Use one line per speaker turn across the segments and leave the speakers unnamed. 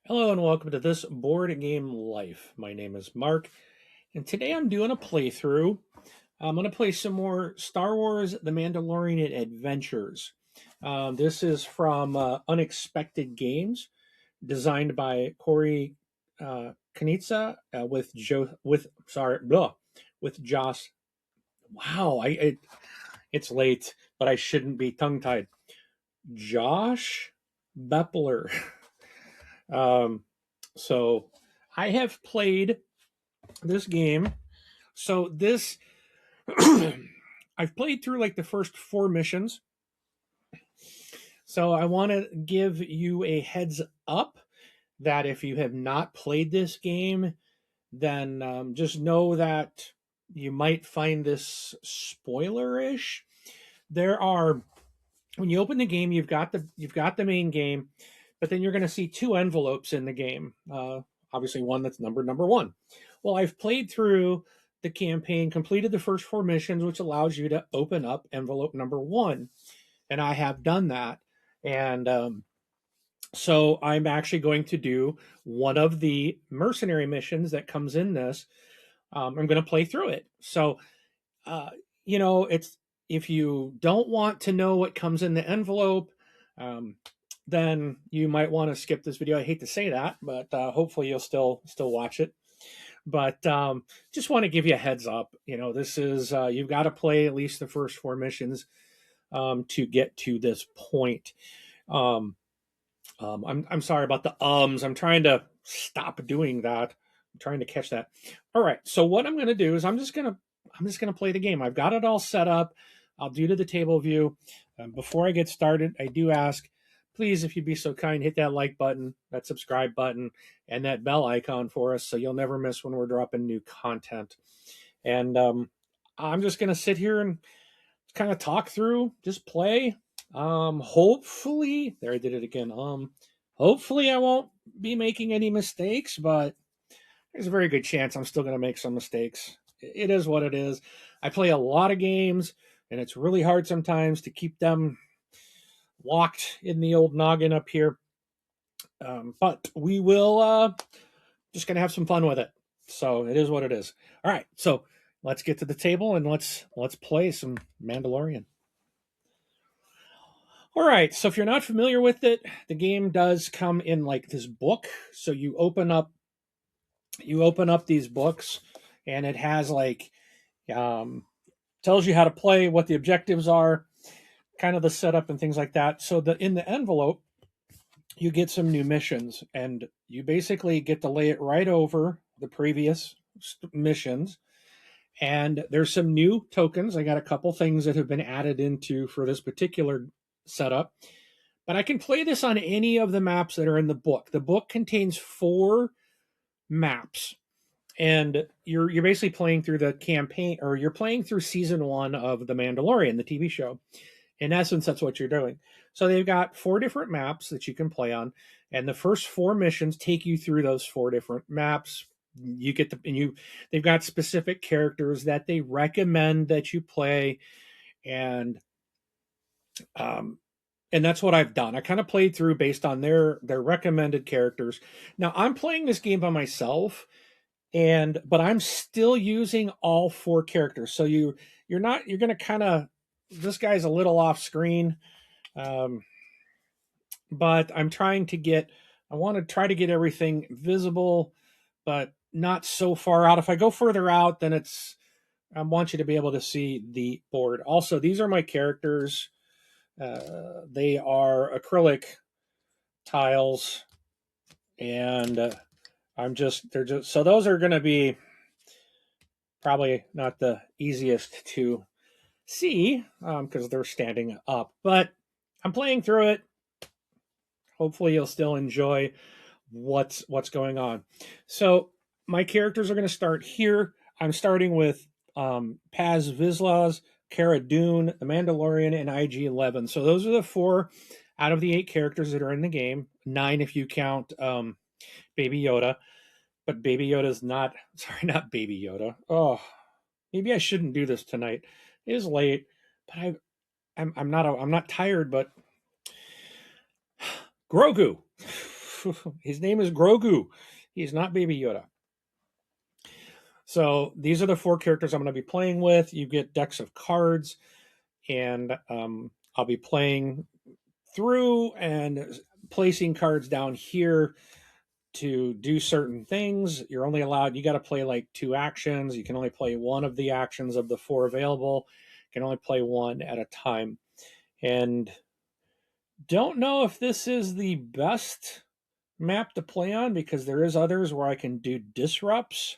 Hello and welcome to this board game life. My name is Mark, and today I'm doing a playthrough. I'm going to play some more Star Wars: The Mandalorian Adventures. This is from Unexpected Games, designed by Corey Kanitsa with Joss. Wow, it's late, but I shouldn't be tongue tied. Josh Bepler. Um, so I have played this game. So this I've played through like the first four missions. So I want to give you a heads up that if you have not played this game, then just know that you might find this spoilerish. There are when you open the game, you've got the main game, but then you're going to see two envelopes in the game. Obviously, one that's numbered number one. Well, I've played through the campaign, completed the first four missions, which allows you to open up envelope number one, and I have done that. And so I'm actually going to do one of the mercenary missions that comes in this. I'm going to play through it. So, uh, it's if you don't want to know what comes in the envelope, um, then you might want to skip this video. I hate to say that, but hopefully you'll still watch it. But just want to give you a heads up. This is you've got to play at least the first four missions to get to this point. Um, I'm sorry about the ums. I'm trying to stop doing that. I'm trying to catch that. All right. So what I'm going to do is I'm just gonna play the game. I've got it all set up. I'll do to the table view. Before I get started, I do ask, please, if you'd be so kind, hit that like button, that subscribe button, and that bell icon for us, so you'll never miss when we're dropping new content. And I'm just gonna sit here and kind of talk through, just play. Hopefully, there I did it again. Hopefully I won't be making any mistakes, but there's a very good chance I'm still going to make some mistakes. It is what it is. I play a lot of games, and it's really hard sometimes to keep them locked in the old noggin up here. But we will just going to have some fun with it. So it is what it is. All right, so let's get to the table and let's play some Mandalorian. All right, so if you're not familiar with it, the game does come in like this book. So you open up these books, and it has like um, tells you how to play, what the objectives are, kind of the setup and things like that. So in the envelope, you get some new missions, and you basically get to lay it right over the previous missions. And there's some new tokens. I got a couple things that have been added into for this particular setup. But I can play this on any of the maps that are in the book. The book contains four maps, and you're basically playing through the campaign, or you're playing through season one of The Mandalorian, the TV show. In essence, that's what you're doing. So they've got four different maps that you can play on, and the first four missions take you through those four different maps. You get they've got specific characters that they recommend that you play, and um, and that's what I've done. I kind of played through based on their recommended characters. Now I'm playing this game by myself, but I'm still using all four characters. So you're going to kind of, this guy's a little off screen, um, but I want to try to get everything visible, but not so far out. If I go further out, then I want you to be able to see the board. Also, these are my characters. They are acrylic tiles, and they're just, so those are going to be probably not the easiest to see because they're standing up, but I'm playing through it. Hopefully you'll still enjoy what's going on. So my characters are going to start here. I'm starting with Paz Vizslas, Cara Dune, The Mandalorian, and IG-11. So those are the four out of the 8 characters that are in the game. 9 if you count Baby Yoda. But Baby Yoda's not, sorry, not Baby Yoda. Oh, maybe I shouldn't do this tonight. It is late, but I'm not tired, but Grogu. his name is Grogu. He's not Baby Yoda. So these are the 4 characters I'm going to be playing with. You get decks of cards, and I'll be playing through and placing cards down here to do certain things. You're only allowed, you got to play like 2 actions. You can only play one of the actions of the 4 available. You can only play one at a time. And don't know if this is the best map to play on, because there is others where I can do disrupts.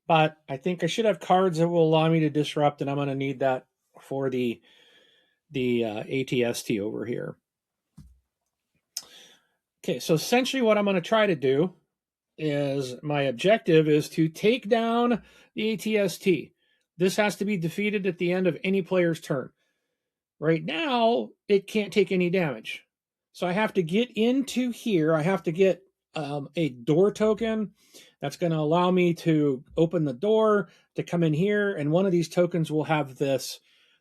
But I think I should have cards that will allow me to disrupt, and I'm going to need that for the ATST over here. Okay, so essentially what I'm going to try to do is, my objective is to take down the ATST. This has to be defeated at the end of any player's turn. Right now, it can't take any damage. So I have to get into here. I have to get a door token that's going to allow me to open the door to come in here. And one of these tokens will have this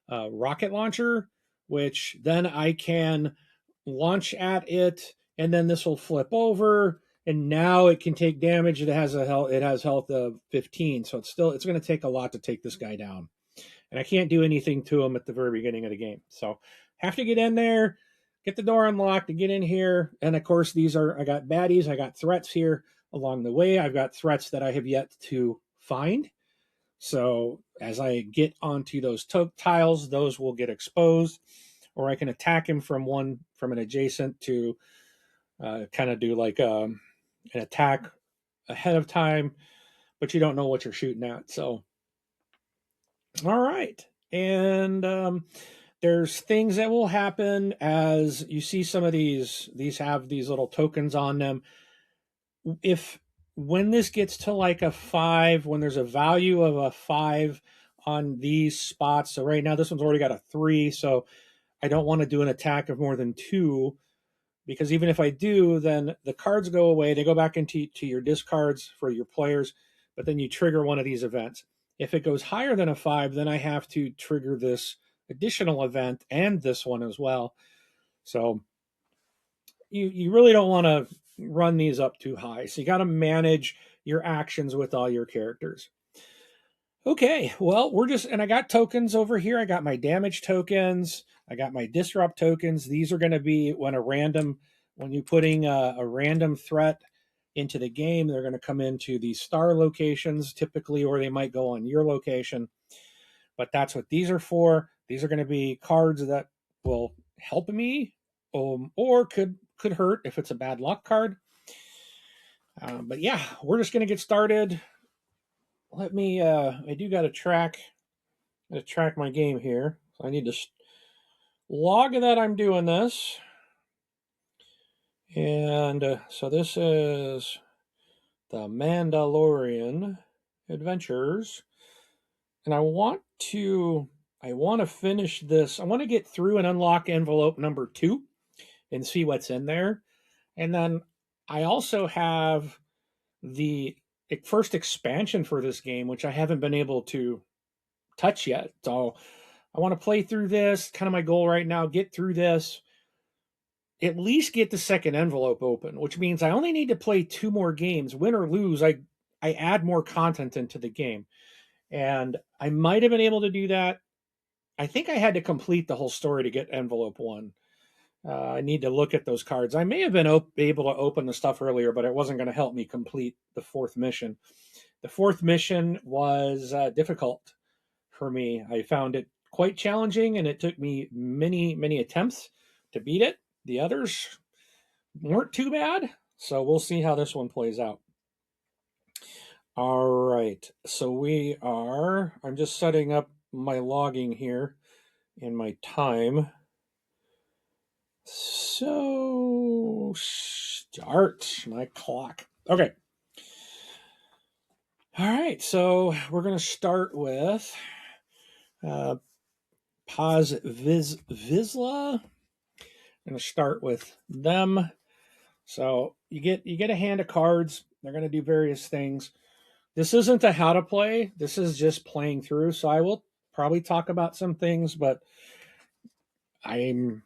rocket launcher, which then I can launch at it. And then this will flip over. And now it can take damage. It has health of 15. So it's going to take a lot to take this guy down. And I can't do anything to him at the very beginning of the game. So have to get in there, get the door unlocked to get in here. And of course, I got baddies, I got threats here along the way. I've got threats that I have yet to find. So as I get onto those tiles, those will get exposed, or I can attack him from an adjacent to kind of do like an attack ahead of time, but you don't know what you're shooting at. So, all right. And there's things that will happen as you see some of these have these little tokens on them. When this gets to like a 5, when there's a value of a 5 on these spots, so right now this one's already got a 3, so I don't want to do an attack of more than 2, because even if I do, then the cards go away. They go back into your discards for your players, but then you trigger one of these events. If it goes higher than a 5, then I have to trigger this additional event and this one as well. So you really don't want to run these up too high. So you got to manage your actions with all your characters. Okay, well, and I got tokens over here. I got my damage tokens. I got my disrupt tokens. These are going to be when you're putting a random threat into the game, they're going to come into these star locations typically, or they might go on your location. But that's what these are for. These are going to be cards that will help me, or could hurt if it's a bad luck card. But yeah, we're just going to get started. Let me, I do got to track my game here. So I need to log that I'm doing this. And so this is the Mandalorian Adventures. And I want to finish this. I want to get through and unlock envelope number 2 and see what's in there. And then I also have the first expansion for this game, which I haven't been able to touch yet. So I want to play through this. Kind of my goal right now, get through this, at least get the second envelope open, which means I only need to play 2 more games. Win or lose, I add more content into the game. And I might have been able to do that. I think I had to complete the whole story to get envelope 1. I need to look at those cards. I may have been able to open the stuff earlier, but it wasn't going to help me complete the 4th mission. The 4th mission was difficult for me. I found it quite challenging, and it took me many, many attempts to beat it. The others weren't too bad, so we'll see how this one plays out. All right, so I'm just setting up my logging here and my time. So start my clock. Okay. All right, so we're going to start with Paz Vizsla. I'm going to start with them. So you get a hand of cards. They're going to do various things. This isn't a how to play. This is just playing through. So I will probably talk about some things, but I'm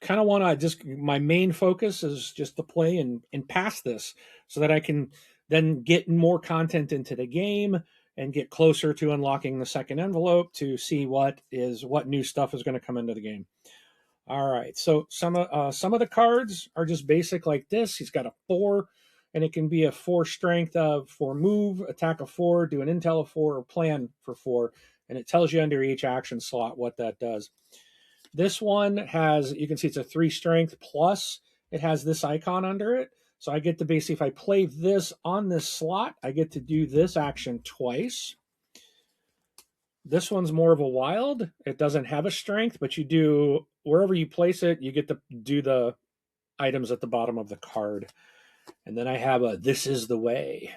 kind of want to just, my main focus is just to play and pass this so that I can then get more content into the game and get closer to unlocking the second envelope to see what new stuff is going to come into the game. All right, so some of the cards are just basic like this. He's got a 4, and it can be a 4 strength of 4 move, attack of 4, do an intel of 4, or plan for 4, and it tells you under each action slot what that does. This one has, you can see it's a 3 strength plus it has this icon under it. So I get to basically, if I play this on this slot, I get to do this action twice. This one's more of a wild. It doesn't have a strength, but you do, wherever you place it, you get to do the items at the bottom of the card. And then I have a This Is the Way.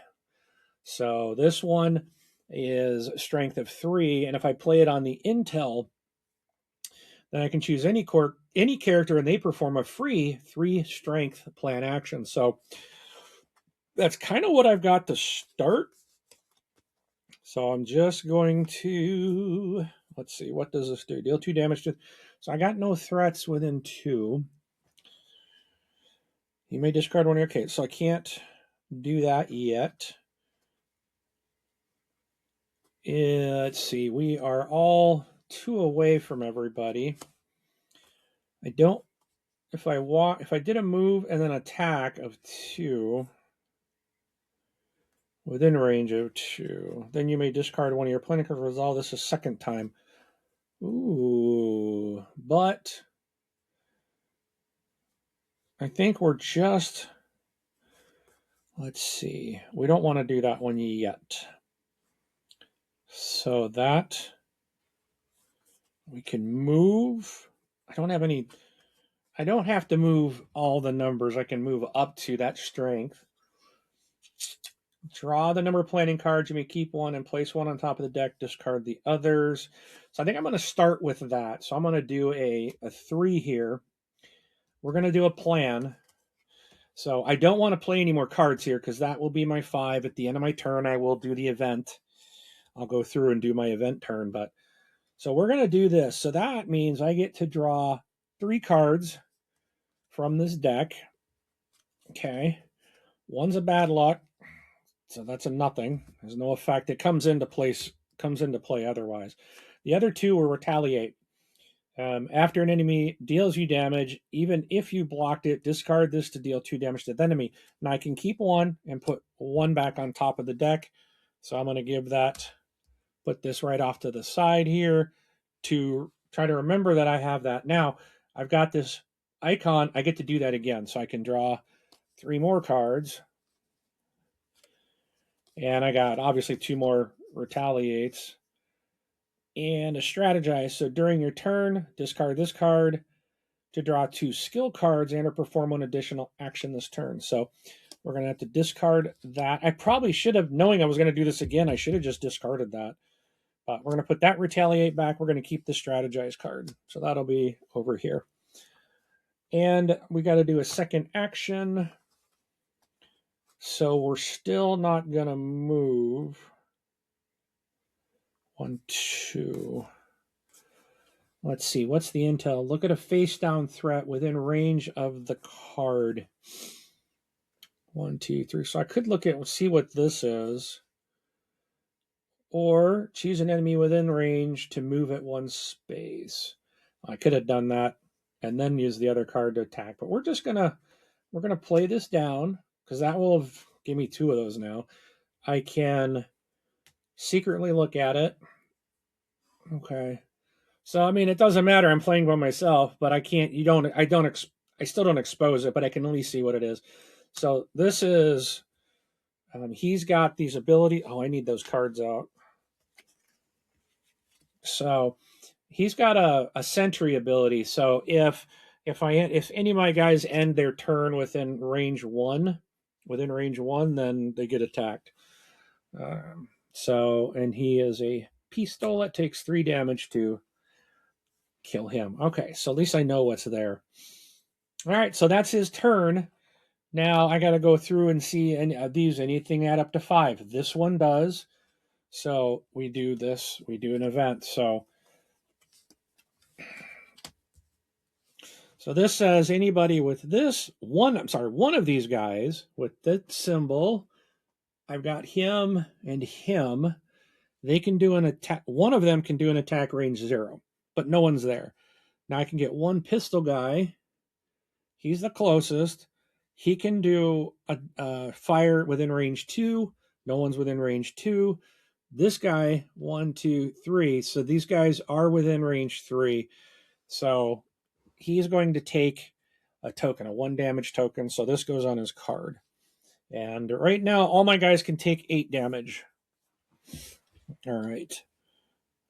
So this one is strength of 3. And if I play it on the intel, then I can choose any character and they perform a free 3 strength plan action. So that's kind of what I've got to start. So I'm just going to, let's see, what does this do? Deal 2 damage to, so I got no threats within 2. You may discard one of your, okay, so I can't do that yet. Let's see, we are all 2 away from everybody. I don't, if I did a move and then attack of 2, within range of 2, then you may discard one of your planar cards. Resolve this a second time. Ooh, but I think we're just, let's see, we don't want to do that one yet. So that we can move. I don't have to move all the numbers. I can move up to that strength. Draw the number of planning cards. You may keep one and place one on top of the deck. Discard the others. So I think I'm going to start with that. So I'm going to do a 3 here. We're going to do a plan. So I don't want to play any more cards here because that will be my 5. At the end of my turn, I will do the event. I'll go through and do my event turn. But so we're going to do this. So that means I get to draw 3 cards from this deck. Okay. One's a bad luck. So that's a nothing. There's no effect. It comes into play otherwise. The other 2 will retaliate. After an enemy deals you damage, even if you blocked it, discard this to deal 2 damage to the enemy. Now I can keep 1 and put 1 back on top of the deck. So I'm going to put this right off to the side here to try to remember that I have that. Now I've got this icon. I get to do that again. So I can draw 3 more cards. And I got obviously 2 more retaliates. And a strategize. So during your turn, discard this card to draw 2 skill cards and or perform one additional action this turn. So we're going to have to discard that. I probably should have, knowing I was going to do this again, I should have just discarded that. But we're going to put that retaliate back. We're going to keep the strategize card. So that'll be over here. And we got to do a second action. So we're still not going to move. 1, 2. Let's see. What's the intel? Look at a face-down threat within range of the card. 1, 2, 3. So I could see what this is. Or choose an enemy within range to move at 1 space. I could have done that and then use the other card to attack. But we're gonna play this down because that will give me 2 of those now. I can secretly look at it. Okay. So I mean, it doesn't matter. I'm playing by myself, but I can't. I still don't expose it, but I can only see what it is. So this is. He's got these abilities. Oh, I need those cards out. So he's got a sentry ability. So if any of my guys end their turn within range 1, then they get attacked. And he is a pistol. It takes 3 damage to kill him. Okay, so at least I know what's there. All right, so that's his turn. Now I got to go through and see anything add up to 5. This one does. So we do this. We do an event. So So this says anybody with this one, one of these guys with that symbol, I've got him and him. They can do an attack. One of them can do an attack range 0, but no one's there. Now I can get one pistol guy. He's the closest. He can do a fire within range 2. No one's within range 2. This guy, 1, 2, 3. So these guys are within range 3. So he's going to take a token, a 1 damage token. So this goes on his card. And right now, all my guys can take 8 damage. All right.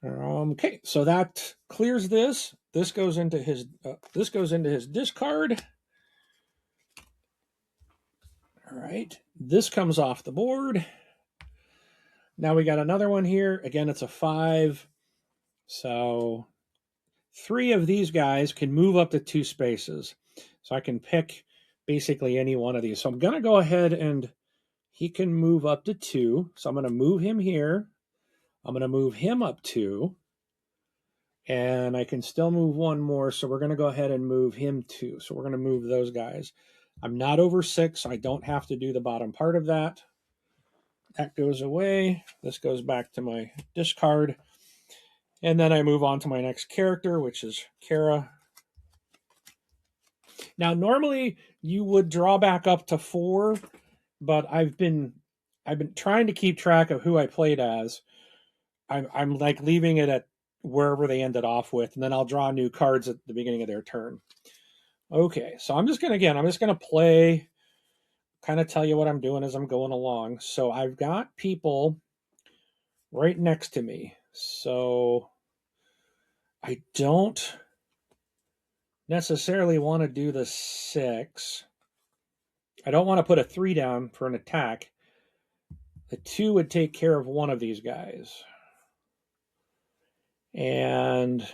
Okay, so that clears this. This goes into his discard. All right. This comes off the board. Now we got another one here. Again, it's a 5. So 3 of these guys can move up to 2 spaces. So I can pick basically any one of these. So I'm going to go ahead and he can move up to 2. So I'm going to move him here. I'm going to move him up 2. And I can still move one more. So we're going to go ahead and move him 2. So we're going to move those guys. I'm not over 6. So I don't have to do the bottom part of that. That goes away. This goes back to my discard. And then I move on to my next character, which is Kara. Now, normally you would draw back up to 4, but I've been trying to keep track of who I played as. I'm like leaving it at wherever they ended off with, and then I'll draw new cards at the beginning of their turn. Okay, so I'm just gonna play, kind of tell you what I'm doing as I'm going along. So I've got people right next to me. So I don't necessarily want to do the 6. I don't want to put a 3 down for an attack. The 2 would take care of one of these guys. And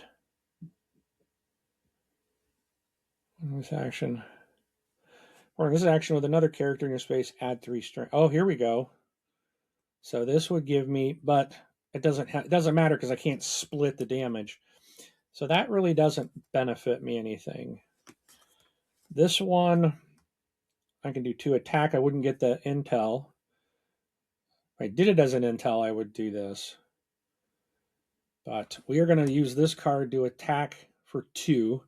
this action. Or this action with another character in your space, add 3 strength. Oh, here we go. So this would give me, but it doesn't matter because I can't split the damage. So that really doesn't benefit me anything. This one, I can do 2 attack. I wouldn't get the intel. If I did it as an intel, I would do this. But we are going to use this card to attack for 2.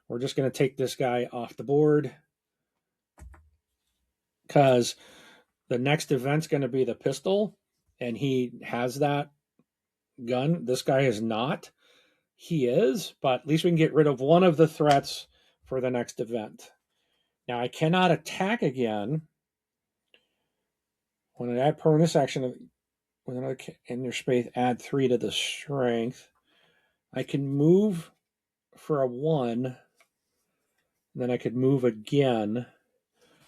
We're just going to take this guy off the board because the next event's going to be the pistol, and he has that gun. This guy is not. He is, but at least we can get rid of one of the threats for the next event. Now, I cannot attack again. When I add bonus action with another in your space, add 3 to the strength. I can move for a 1. Then I could move again.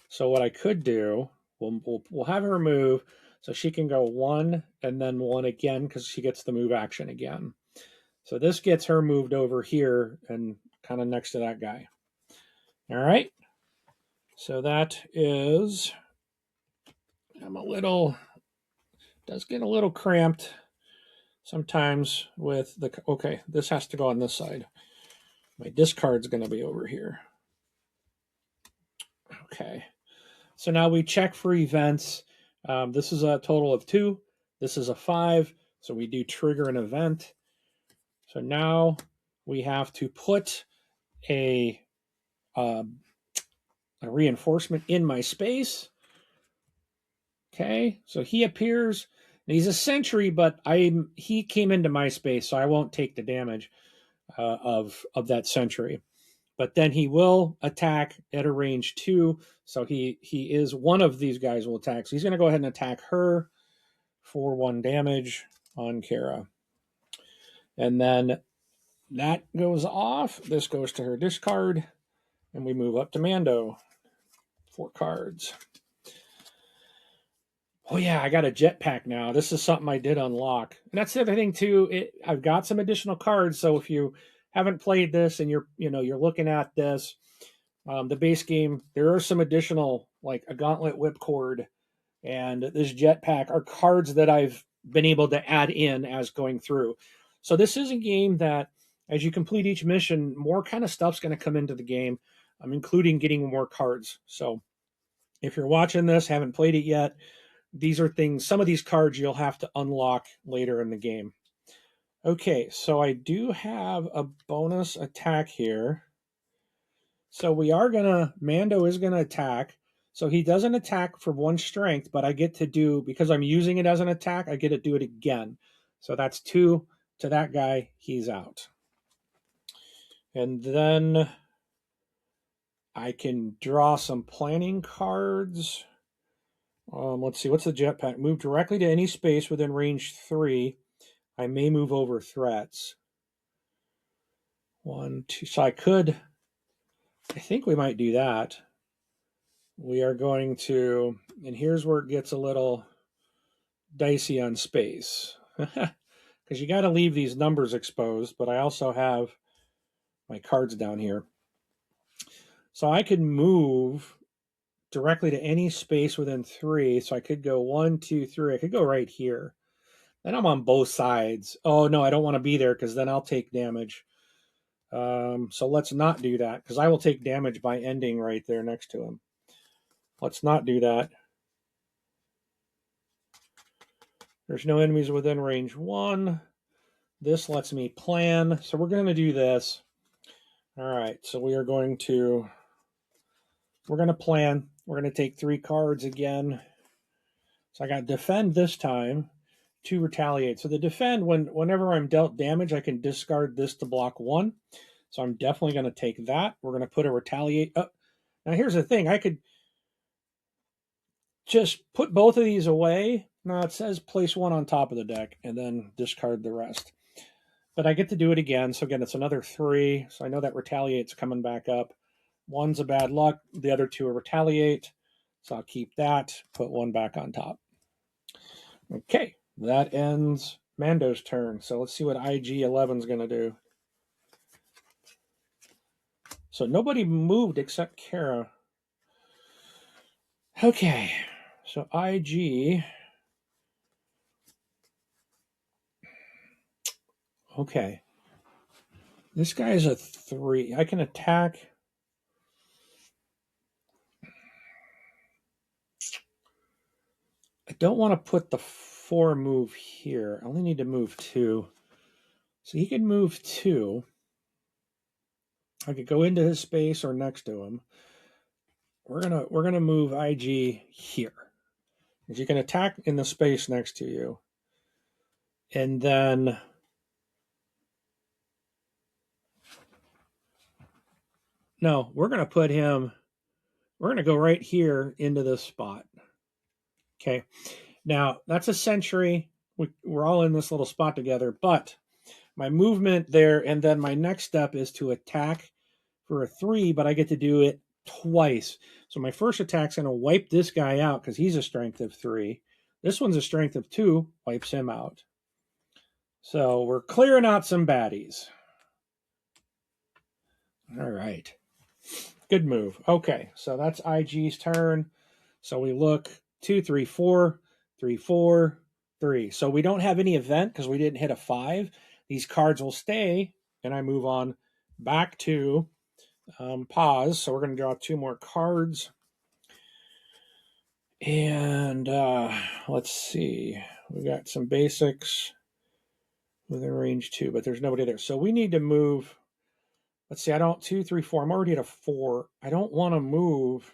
So what I could do, we'll have her move, so she can go 1 and then 1 again because she gets the move action again. So this gets her moved over here and kind of next to that guy. All right. So that is, does get a little cramped sometimes with the, okay, this has to go on this side. My discard's going to be over here. Okay. So now we check for events. This is a total of 2. This is a 5. So we do trigger an event. So now we have to put a reinforcement in my space. Okay. So he appears. He's a sentry, but he came into my space, so I won't take the damage of that sentry. But then he will attack at a range 2. So he is one of these guys will attack. So he's going to go ahead and attack her for 1 damage on Kara. And then that goes off. This goes to her discard. And we move up to Mando. 4 cards. Oh yeah, I got a jetpack now. This is something I did unlock. And that's the other thing too. I've got some additional cards. So if you haven't played this and you're looking at this, the base game, there are some additional, like a gauntlet whipcord and this jetpack are cards that I've been able to add in as going through. So this is a game that as you complete each mission, more kind of stuff's going to come into the game. I'm including getting more cards. So if you're watching this, haven't played it yet, these are things, some of these cards you'll have to unlock later in the game. Okay, so I do have a bonus attack here. So we are gonna, Mando is gonna attack. So he doesn't attack for 1 strength, but I get to do, because I'm using it as an attack, I get to do it again. So that's 2 to that guy, he's out. And then I can draw some planning cards. Let's see, what's the jetpack? Move directly to any space within range 3. I may move over threats. 1, 2, so I think we might do that. We are going to, and here's where it gets a little dicey on space. Because you got to leave these numbers exposed, but I also have my cards down here. So I could move directly to any space within 3. So I could go 1, 2, 3. I could go right here. Then I'm on both sides. Oh, no, I don't want to be there because then I'll take damage. So let's not do that because I will take damage by ending right there next to him. Let's not do that. There's no enemies within range 1. This lets me plan. So we're going to do this. All right. So we're going to plan. We're going to take 3 cards again. So I got defend this time, 2 retaliate. So the defend, whenever I'm dealt damage, I can discard this to block 1. So I'm definitely going to take that. We're going to put a retaliate. Oh, now here's the thing. I could just put both of these away. No, it says place 1 on top of the deck and then discard the rest. But I get to do it again. So again, it's another 3. So I know that retaliate's coming back up. 1's a bad luck. The other 2 are retaliate. So I'll keep that, put 1 back on top. Okay, that ends Mando's turn. So let's see what IG-11's going to do. So nobody moved except Kara. Okay, so IG. Okay. This guy is a 3. I can attack. I don't want to put the 4 move here. I only need to move 2. So he can move 2. I could go into his space or next to him. We're gonna move IG here. You can attack in the space next to you. And then no, we're gonna put him, we're gonna go right here into this spot. Okay. Now that's a sentry. We're all in this little spot together, but my movement there, and then my next step is to attack for a 3, but I get to do it twice. So my first attack's going to wipe this guy out because he's a strength of 3. This one's a strength of 2, wipes him out. So we're clearing out some baddies. All right. Good move. Okay, so that's IG's turn. So we look 2, 3, 4, 3, 4, 3. So we don't have any event because we didn't hit a 5. These cards will stay, and I move on back to pause. So we're going to draw 2 more cards. And let's see. We got some basics within range 2, but there's nobody there. So we need to move. Let's see. I don't 2, 3, 4. I'm already at a 4. I don't want to move.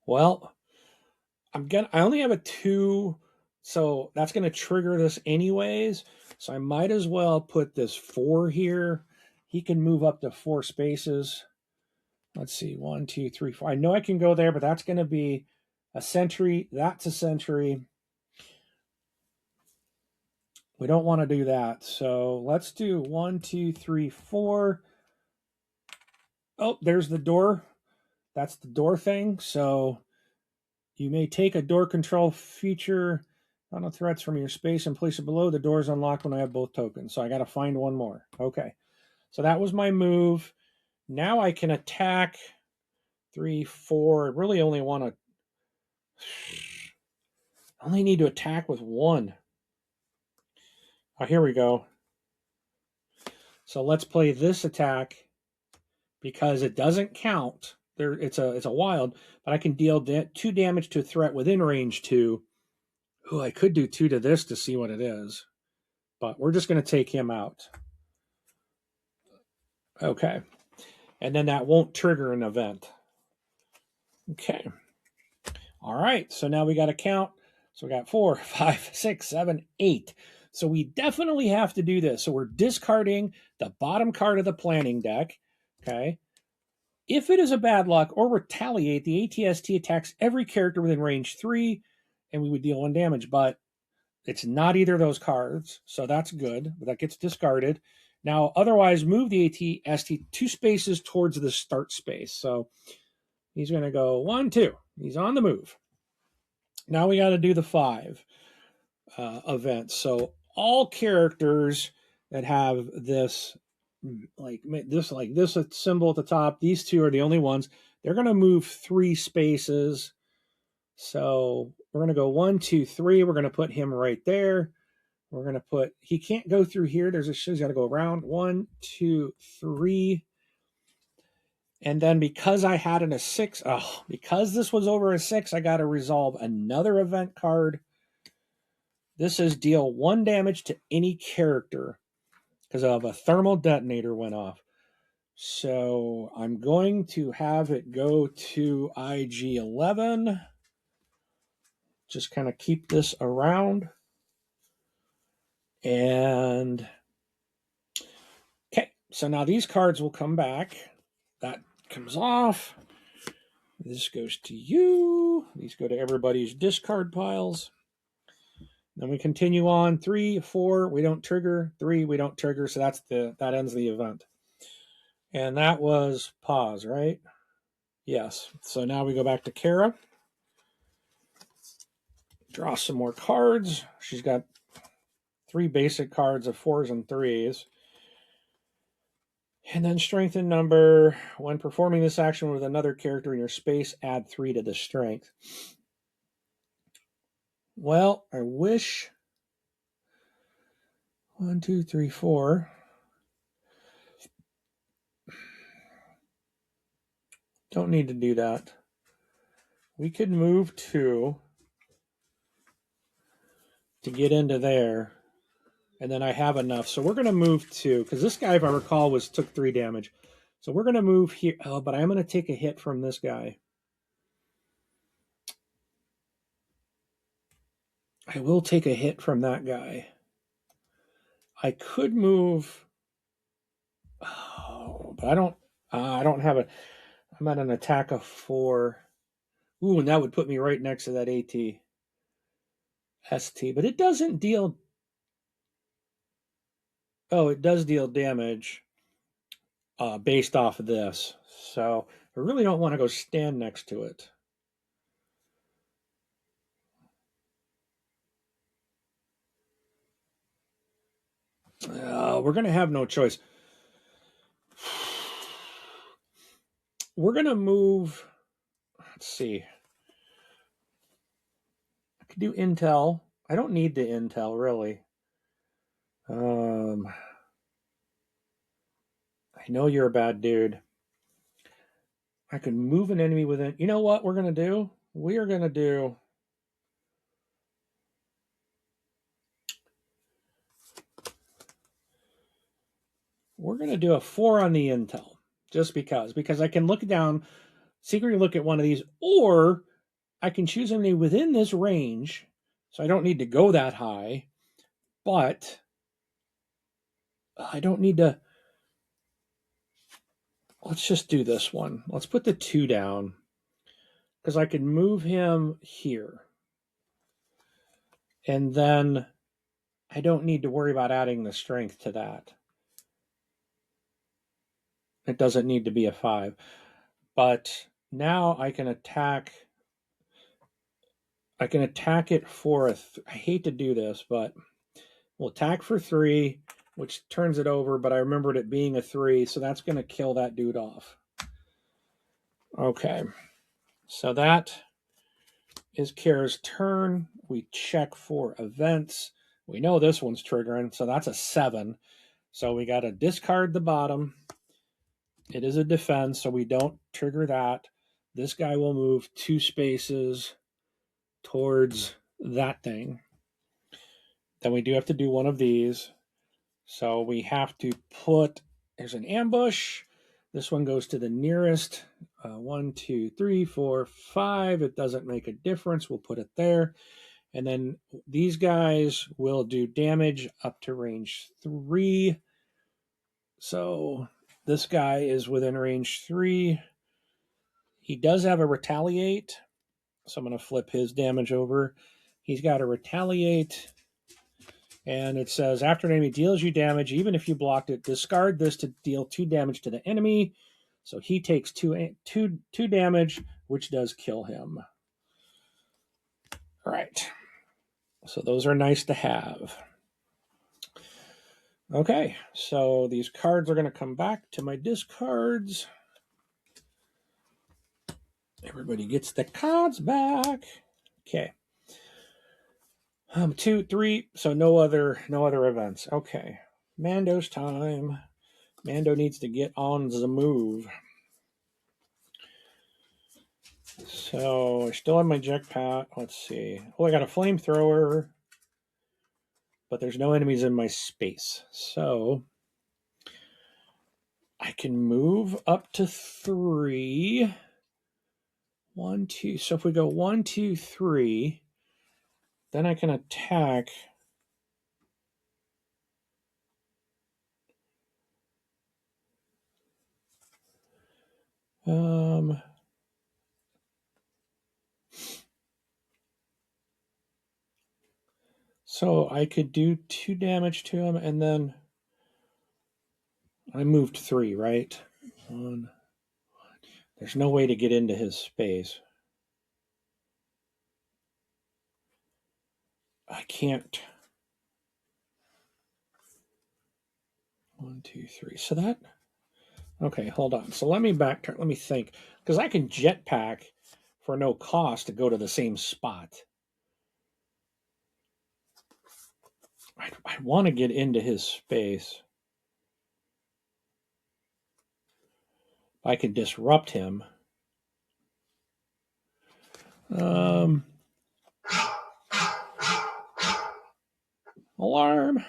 Well, I only have a 2, so that's gonna trigger this anyways. So I might as well put this 4 here. He can move up to 4 spaces. Let's see, 1, 2, 3, 4. I know I can go there, but that's gonna be a sentry. That's a sentry. We don't want to do that. So let's do 1, 2, 3, 4. Oh, there's the door. That's the door thing. So you may take a door control feature on the threats from your space and place it below. The door is unlocked when I have both tokens. So I got to find 1 more. Okay. So that was my move. Now I can attack 3, 4. I really only want to. I only need to attack with 1. Oh, here we go. So let's play this attack. because it doesn't count. There, it's a wild, but I can deal 2 damage to a threat within range 2. Oh, I could do 2 to this to see what it is, but we're just going to take him out. Okay, and then that won't trigger an event. Okay. All right, so now we got to count. So we got 4, 5, 6, 7, 8. So we definitely have to do this. So we're discarding the bottom card of the planning deck. Okay. If it is a bad luck or retaliate, the ATST attacks every character within range 3, and we would deal 1 damage. But it's not either of those cards, so that's good. But that gets discarded. Now, otherwise, move the ATST 2 spaces towards the start space. So he's going to go 1, 2. He's on the move. Now we got to do the 5 events. So all characters that have this this symbol at the top, these 2 are the only ones. They're going to move 3 spaces. So we're going to go 1, 2, 3. We're going to put him right there. We're going to put, he can't go through here. He's got to go around 1, 2, 3. And then because I had a 6, because this was over a 6, I got to resolve another event card. This is deal 1 damage to any character because of a thermal detonator went off. So I'm going to have it go to IG-11. Just kind of keep this around. And okay, so now these cards will come back. That comes off. This goes to you. These go to everybody's discard piles. Then we continue on. 3, 4, we don't trigger. 3, we don't trigger. So that ends the event. And that was pause, right? Yes. So now we go back to Kara. Draw some more cards. She's got 3 basic cards of 4s and 3s. And then strength and number. When performing this action with another character in your space, add 3 to the strength. Well, I wish 1, 2, 3, 4. Don't need to do that. We could move 2 to get into there. And then I have enough. So we're going to move 2. Because this guy, if I recall, took 3 damage. So we're going to move here. Oh, but I'm going to take a hit from this guy. I will take a hit from that guy. I could move. Oh, but I don't have a. I'm at an attack of 4. Ooh, and that would put me right next to that AT-ST. But it doesn't deal. Oh, it does deal damage based off of this. So I really don't want to go stand next to it. We're going to have no choice. We're going to move. Let's see. I could do intel. I don't need the intel, really. I know you're a bad dude. I could move an enemy within. You know what we're going to do? We are going to do. We're going to do a 4 on the intel. Just because I can look down, secretly look at one of these, or I can choose enemy within this range, so I don't need to go that high, but I don't need to. Let's just do this one. Let's put the 2 down, because I can move him here. And then I don't need to worry about adding the strength to that. It doesn't need to be a 5. But now I can attack. I can attack it for a. I hate to do this, but we'll attack for 3, which turns it over. But I remembered it being a 3, so that's going to kill that dude off. Okay, so that is Kara's turn. We check for events. We know this one's triggering, so that's a 7. So we got to discard the bottom. It is a defense, so we don't trigger that. This guy will move 2 spaces towards that thing. Then we do have to do one of these. So we have to put, there's an ambush. This one goes to the nearest. 1, 2, 3, 4, 5. It doesn't make a difference. We'll put it there. And then these guys will do damage up to range 3. So this guy is within range 3. He does have a retaliate. So I'm going to flip his damage over. He's got a retaliate. And it says, after an enemy deals you damage, even if you blocked it, discard this to deal 2 damage to the enemy. So he takes 2 damage, which does kill him. All right. So those are nice to have. Okay, so these cards are going to come back to my discards. Everybody gets the cards back. Okay. 2, 3. So no other events. Okay. Mando's time. Mando needs to get on the move. So I still have my jetpack. Let's see. Oh, I got a flamethrower, but there's no enemies in my space. So I can move up to 3. 1, 2. So if we go 1, 2, 3, then I can attack. So I could do 2 damage to him, and then I moved 3, right? 1. There's no way to get into his space. I can't. 1, 2, 3. So that. Okay, hold on. So let me backtrack. Let me think, because I can jetpack for no cost to go to the same spot. I want to get into his space. I can disrupt him. Alarm.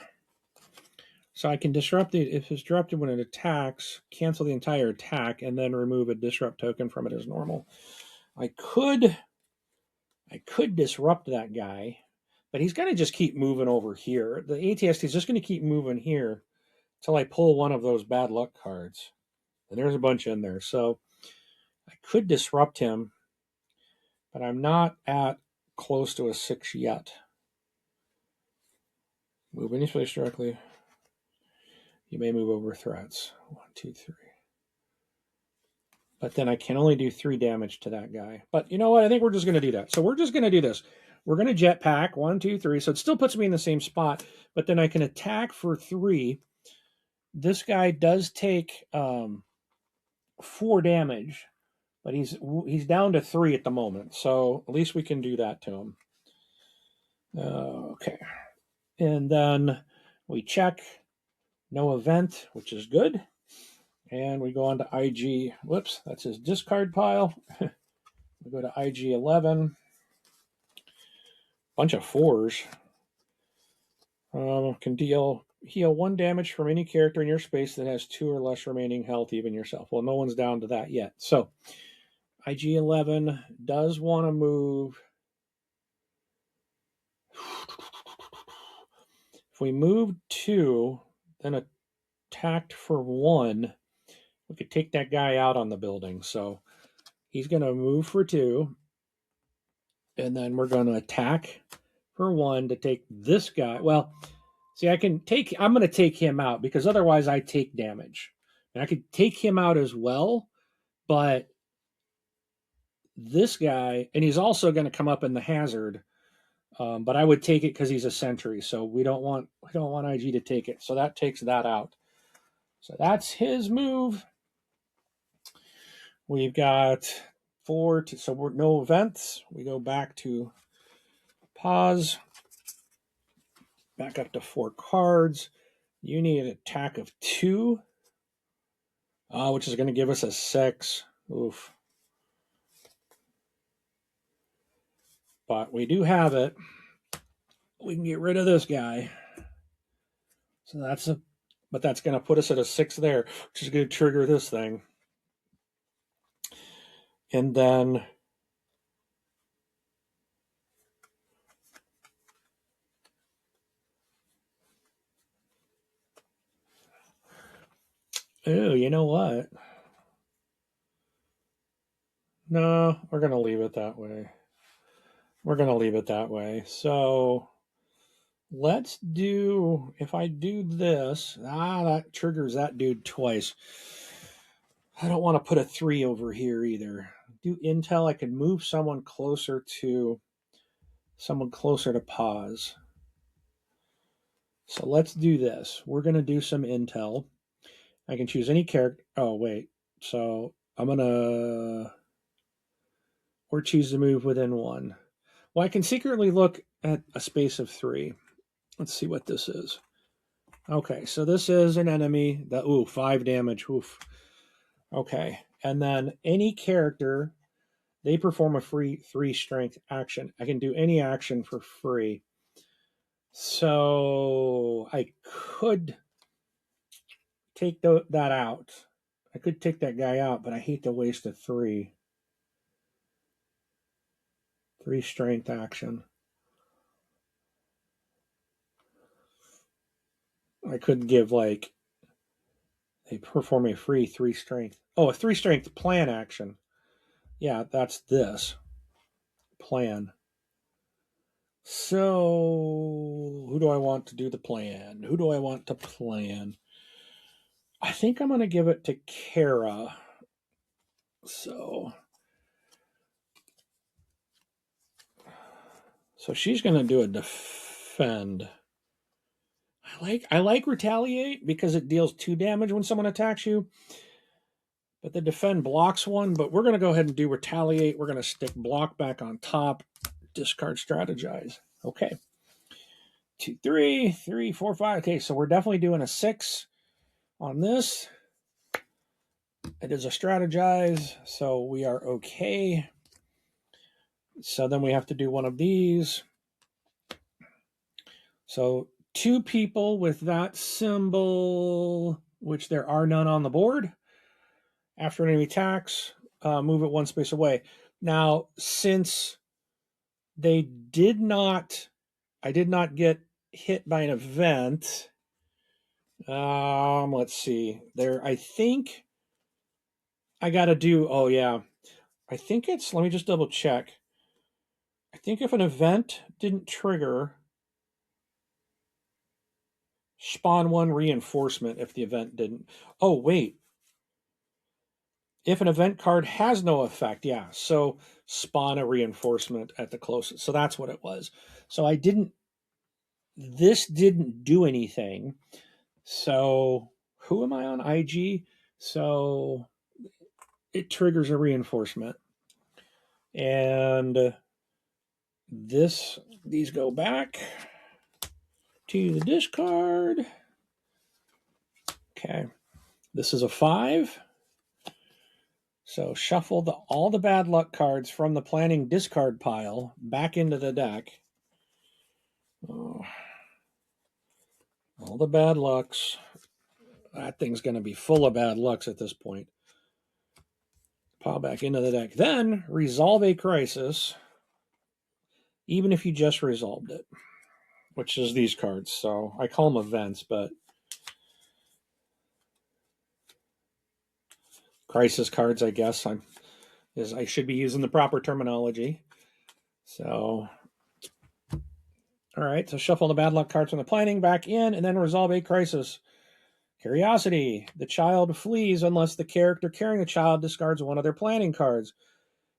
So I can disrupt it if it's disrupted when it attacks, cancel the entire attack, and then remove a disrupt token from it as normal. I could disrupt that guy, but he's going to just keep moving over here. The ATST is just going to keep moving here until I pull one of those bad luck cards. And there's a bunch in there. So I could disrupt him, but I'm not at close to a 6 yet. Move any space directly. You may move over threats. 1, 2, 3. But then I can only do 3 damage to that guy. But you know what? I think we're just going to do that. So we're just going to do this. We're going to jetpack 1, 2, 3. So it still puts me in the same spot, but then I can attack for 3. This guy does take 4 damage, but he's down to 3 at the moment. So at least we can do that to him. Okay. And then we check no event, which is good. And we go on to IG. Whoops, that's his discard pile. We go to IG 11. Bunch of 4s. Can heal 1 damage from any character in your space that has 2 or less remaining health, even yourself. Well, no one's down to that yet. So IG 11 does want to move. If we move 2, then attacked for 1, we could take that guy out on the building. So he's going to move for 2. And then we're going to attack for 1 to take this guy. Well, see, I'm going to take him out because otherwise I take damage. And I could take him out as well, but this guy, and he's also going to come up in the hazard. But I would take it because he's a sentry, so we don't want IG to take it. So that takes that out. So that's his move. We've got 4. So we're no events. We go back to pause. Back up to 4 cards. You need an attack of 2. which is going to give us a 6. Oof. But we do have it. We can get rid of this guy. So but that's going to put us at a 6 there, which is going to trigger this thing. And then oh, you know what? No, we're going to leave it that way. We're going to leave it that way. So let's do, if I do this, that triggers that dude twice. I don't want to put a 3 over here either. Do intel, I could move someone closer to pause. So let's do this. We're going to do some intel. I can choose any character. Oh, wait. So I'm going to, or choose to move within 1. Well, I can secretly look at a space of 3. Let's see what this is. Okay, so this is an enemy that, 5 damage. Oof. Okay, and then any character, they perform a free 3 strength action. I can do any action for free. So I could take that out. I could take that guy out, but I hate to waste a 3. 3 strength action. I could give they perform a free 3 strength. Oh, a 3 strength plan action. Yeah, that's this plan. So who do I want to do the plan? Who do I want to plan? I think I'm going to give it to Kara. So she's going to do a defend. I like retaliate because it deals 2 damage when someone attacks you. But the defend blocks 1. But we're going to go ahead and do retaliate. We're going to stick block back on top. Discard strategize. Okay. 2, 3, 3, 4, 5. Okay, so we're definitely doing a 6 on this. It is a strategize, so we are okay. So then we have to do one of these. So 2 people with that symbol, which there are none on the board. After enemy attacks, move it 1 space away. Now, since I did not get hit by an event. Let's see. I think I got to do. Oh yeah, I think it's. Let me just double check. I think if an event didn't trigger, spawn 1 reinforcement. If the event didn't. Oh wait. If an event card has no effect, yeah. So spawn a reinforcement at the closest. So that's what it was. So this didn't do anything. So who am I on? IG. So it triggers a reinforcement. And these go back to the discard. Okay. This is a 5. So shuffle all the bad luck cards from the planning discard pile back into the deck. Oh, all the bad lucks. That thing's going to be full of bad lucks at this point. Pile back into the deck. Then resolve a crisis, even if you just resolved it, which is these cards. So I call them events, but crisis cards, I guess. I should be using the proper terminology. So, all right. So shuffle the bad luck cards from the planning back in, and then resolve a crisis. Curiosity. The child flees unless the character carrying the child discards one of their planning cards.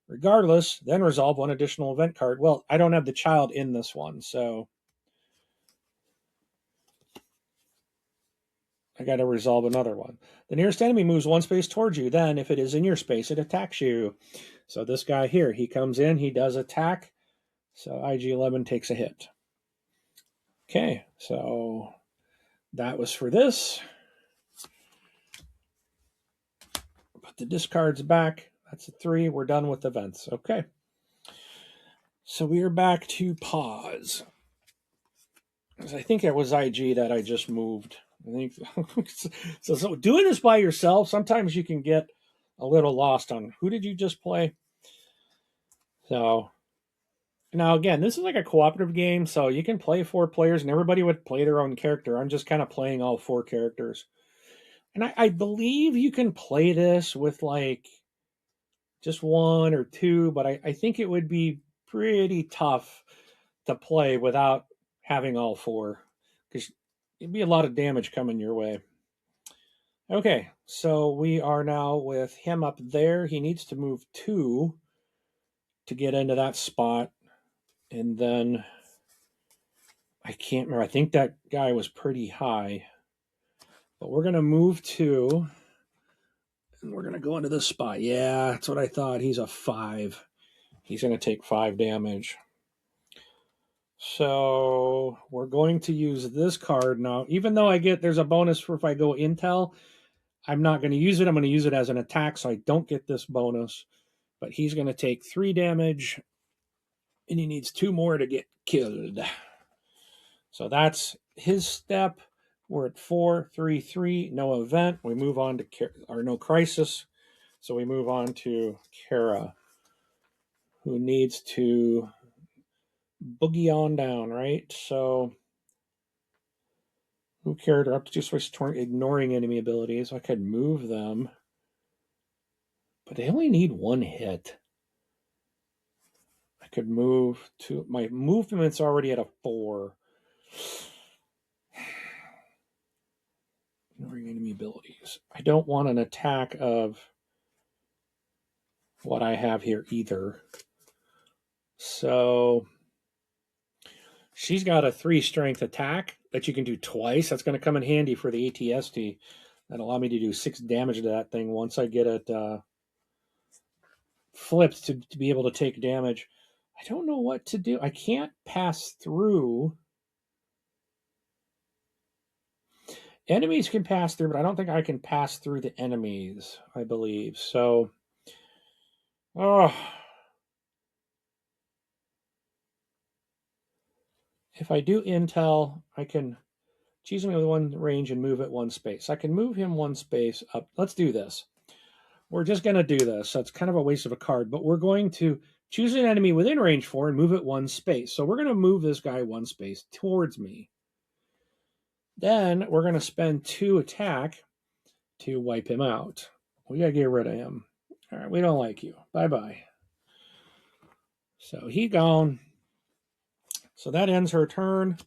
Regardless, then resolve 1 additional event card. Well, I don't have the child in this one, so I got to resolve another one. The nearest enemy moves 1 space towards you. Then, if it is in your space, it attacks you. So this guy here, he comes in, he does attack. So IG-11 takes a hit. Okay, so that was for this. Put the discards back. That's a 3. We're done with events. Okay. So we are back to pause. I think it was IG that I just moved. I think so. Doing this by yourself, sometimes you can get a little lost on who did you just play. So now again, this is like a cooperative game, so you can play 4 players, and everybody would play their own character. I'm just kind of playing all 4 characters, and I believe you can play this with like just 1 or 2, but I think it would be pretty tough to play without having all 4 because it'd be a lot of damage coming your way. Okay, so we are now with him up there. He needs to move 2 to get into that spot. And then I can't remember. I think that guy was pretty high. But we're going to move 2. And we're going to go into this spot. Yeah, that's what I thought. He's a 5. He's going to take 5 damage. So we're going to use this card now. Even though there's a bonus for if I go intel, I'm not going to use it. I'm going to use it as an attack so I don't get this bonus. But he's going to take 3 damage, and he needs 2 more to get killed. So that's his step. We're at 4, 3, 3, no event. We move on to no crisis. So we move on to Kara, who needs to boogie on down, right? So who cared? Up to 2 switch ignoring enemy abilities. I could move them, but they only need 1 hit. I could move to my movement's already at a 4. Ignoring enemy abilities. I don't want an attack of what I have here either. So she's got a 3 strength attack that you can do twice. That's going to come in handy for the ATST. That'll allow me to do 6 damage to that thing once I get it flipped to be able to take damage. I don't know what to do. I can't pass through. Enemies can pass through, but I don't think I can pass through the enemies, I believe. So, if I do intel, I can choose him with 1 range and move it 1 space. I can move him 1 space up. Let's do this. We're just going to do this. So it's kind of a waste of a card, but we're going to choose an enemy within range 4 and move it 1 space. So we're going to move this guy 1 space towards me. Then we're going to spend 2 attack to wipe him out. We got to get rid of him. All right, we don't like you. Bye-bye. So he gone. So that ends her turn.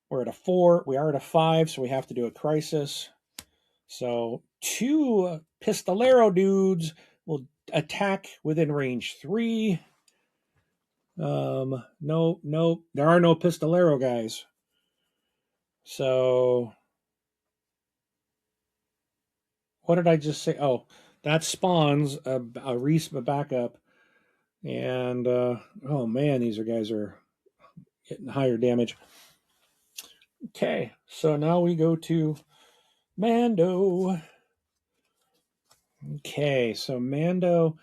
We're at a 4. We are at a 5, so we have to do a crisis. So 2 pistolero dudes will attack within range 3. No, there are no pistolero guys. So what did I just say? Oh, that spawns a backup. And oh man, these guys are getting higher damage. Okay, so now we go to Mando. Okay, so Mando.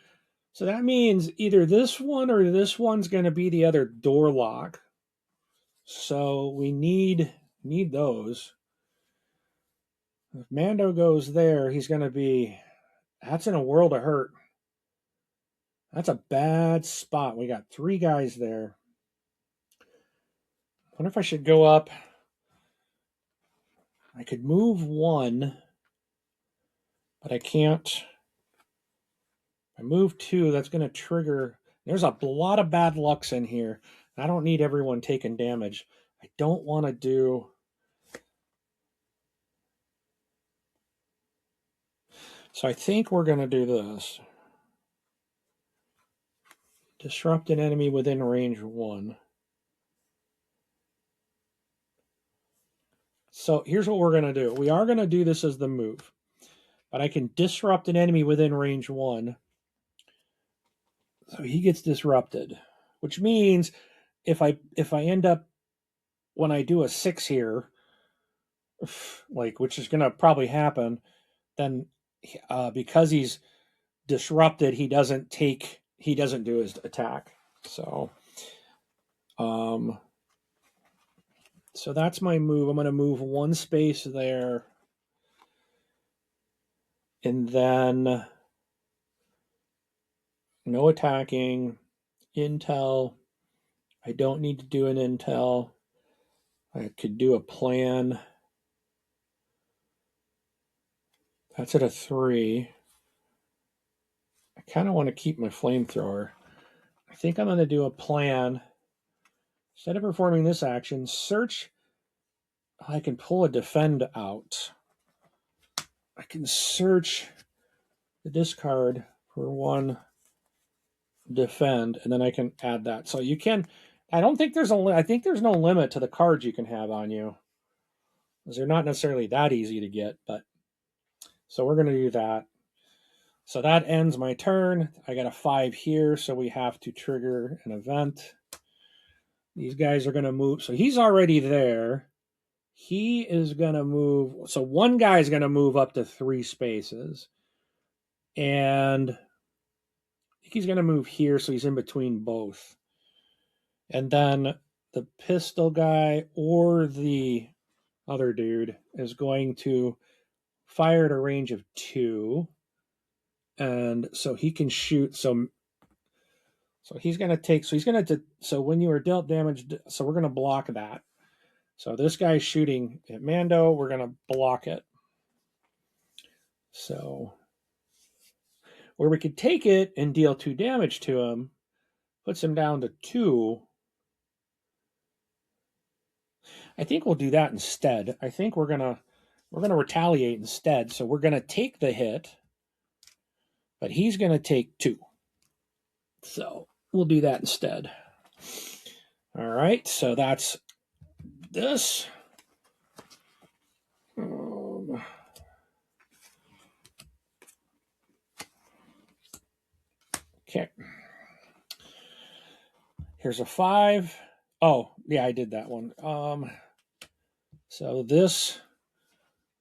So that means either this one or this one's going to be the other door lock. So we need those. If Mando goes there, he's going to be... That's in a world of hurt. That's a bad spot. We got 3 guys there. I wonder if I should go up. I could move 1, but I can't. If I move 2, that's going to trigger... There's a lot of bad lucks in here. I don't need everyone taking damage. I don't want to do... So I think we're going to do this. Disrupt an enemy within range 1. So here's what we're going to do. We are going to do this as the move. But I can disrupt an enemy within range 1. So he gets disrupted. Which means if I end up, when I do a 6 here, which is going to probably happen, then because he's disrupted, he doesn't do his attack. So so that's my move. I'm going to move one space there, and then no attacking. Intel. I don't need to do an intel. I could do a plan. That's at a 3. I kind of want to keep my flamethrower. I think I'm going to do a plan. Instead of performing this action, search. I can pull a defend out. I can search the discard for one defend, and then I can add that. So you can. I don't think there's I think there's no limit to the cards you can have on you, because they're not necessarily that easy to get. But so we're going to do that. So that ends my turn. I got a 5 here, so we have to trigger an event. These guys are going to move. So he's already there. He is going to move. So one guy is going to move up to 3 spaces. And I think he's going to move here, so he's in between both. And then the pistol guy or the other dude is going to fire at a range of 2. And so he can shoot. So he's going to take, so when you are dealt damage, so we're going to block that. So this guy's shooting at Mando, we're going to block it. So where we could take it and deal 2 damage to him, puts him down to 2. I think we'll do that instead. I think we're going to retaliate instead. So we're going to take the hit, but he's going to take 2. So we'll do that instead. All right, so that's this. Okay. Here's a 5. Oh, yeah, I did that one. So this